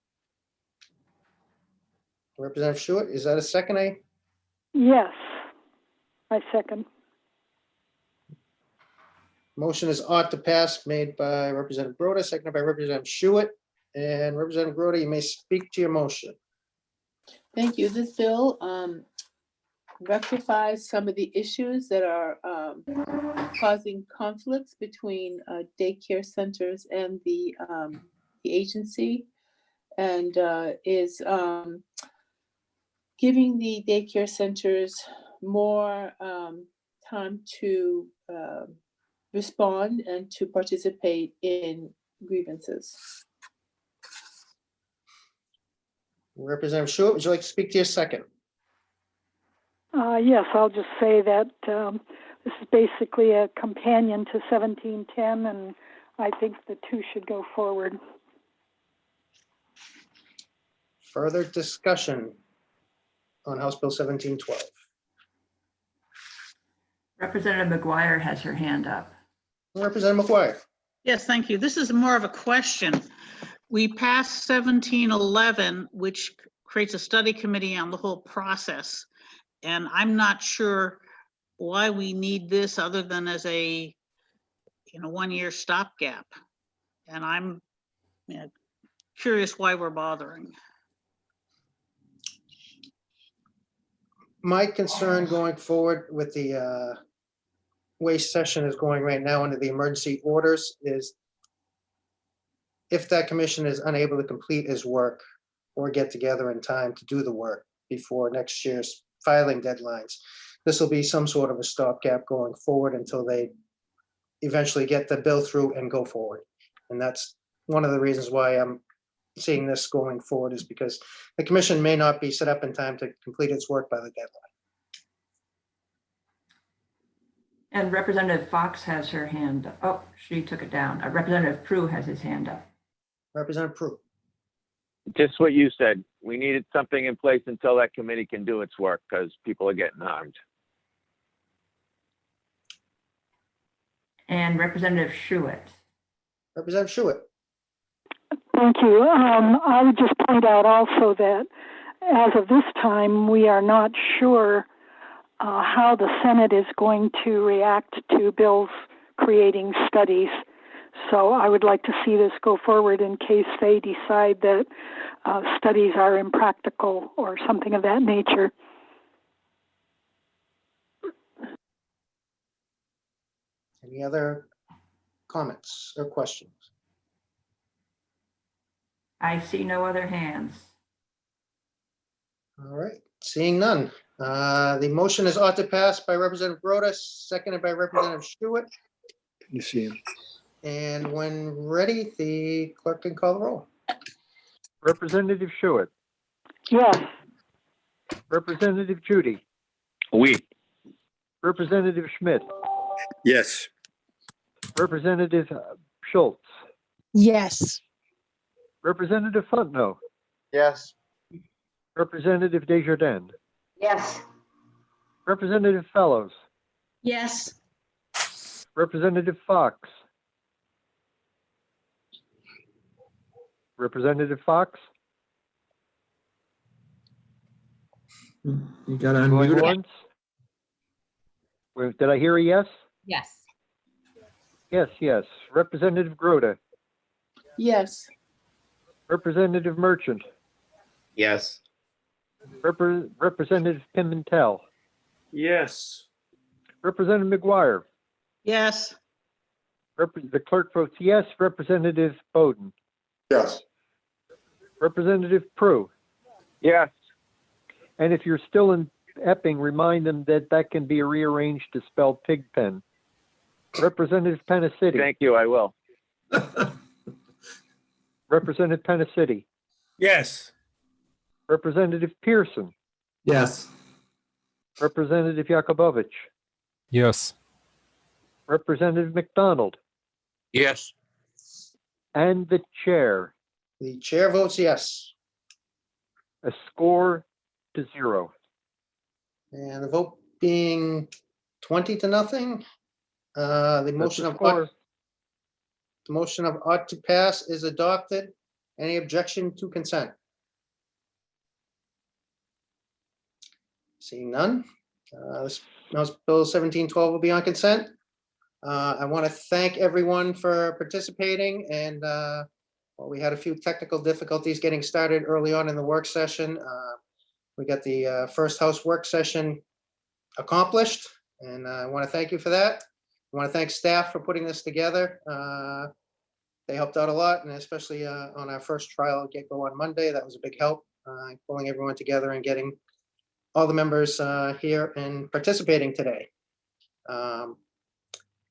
Representative Schuett, is that a second?
Yes. I second.
Motion is ought to pass, made by Representative Groda, seconded by Representative Schuett. And Representative Groda, you may speak to your motion.
Thank you. This bill rectifies some of the issues that are causing conflicts between daycare centers and the agency, and is giving the daycare centers more time to respond and to participate in grievances.
Representative Schuett, would you like to speak to your second?
Yes, I'll just say that this is basically a companion to 1710, and I think the two should go forward.
Further discussion on House Bill 1712.
Representative McGuire has her hand up.
Representative McGuire.
Yes, thank you. This is more of a question. We passed 1711, which creates a study committee on the whole process. And I'm not sure why we need this other than as a, 1-year stopgap. And I'm curious why we're bothering.
My concern going forward with the way session is going right now under the emergency orders is if that commission is unable to complete his work or get together in time to do the work before next year's filing deadlines, this will be some sort of a stopgap going forward until they eventually get the bill through and go forward. And that's one of the reasons why I'm seeing this going forward, is because the commission may not be set up in time to complete its work by the deadline.
And Representative Fox has her hand up. Oh, she took it down. Representative Prue has his hand up.
Representative Prue.
Just what you said. We needed something in place until that committee can do its work because people are getting harmed.
And Representative Schuett.
Representative Schuett.
Thank you. I would just point out also that as of this time, we are not sure how the Senate is going to react to bills creating studies. So I would like to see this go forward in case they decide that studies are impractical or something of that nature.
Any other comments or questions?
I see no other hands.
All right, seeing none. The motion is ought to pass by Representative Broda, seconded by Representative Stewart.
Can you see him?
And when ready, the clerk can call the roll.
Representative Schuett,
Yes.
Representative Judy,
Oui.
Representative Schmidt,
Yes.
Representative Schultz,
Yes.
Representative Fontenot,
Yes.
Representative Desjardins,
Yes.
Representative Fellows,
Yes.
Representative Fox, Representative Fox,
You got to
going
unmute it.
once. Did I hear a yes?
Yes.
Yes, yes. Representative Groda,
Yes.
Representative Merchant,
Yes.
Representative Pimentel,
Yes.
Representative McGuire,
Yes.
the clerk votes yes. Representative Bowden,
Yes.
Representative Prue.
Yes.
And if you're still in Epping, remind them that that can be rearranged to spell Pigpen. Representative Pennicity.
Thank you. I will.
Representative Pennicity.
Yes.
Representative Pearson.
Yes.
Representative Yakubovich.
Yes.
Representative McDonald.
Yes.
And the chair.
The chair votes yes.
A score to 0.
And the vote being 20-0. The motion of ought to pass is adopted. Any objection to consent? Seeing none. This House Bill 1712 will be on consent. I want to thank everyone for participating, and well, we had a few technical difficulties getting started early on in the work session. We got the first House work session accomplished, and I want to thank you for that. I want to thank staff for putting this together. They helped out a lot, and especially on our first trial get-go on Monday. That was a big help, pulling everyone together and getting all the members here and participating today.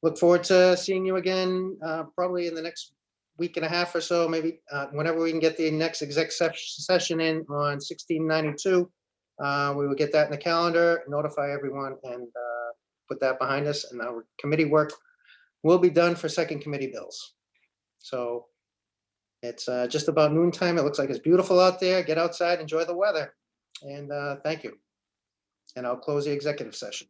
Look forward to seeing you again probably in the next week and a half or so, maybe whenever we can get the next exec session in on 1692. We will get that in the calendar, notify everyone, and put that behind us, and our committee work will be done for second committee bills. So it's just about noontime. It looks like it's beautiful out there. Get outside, enjoy the weather, and thank you. And I'll close the executive session.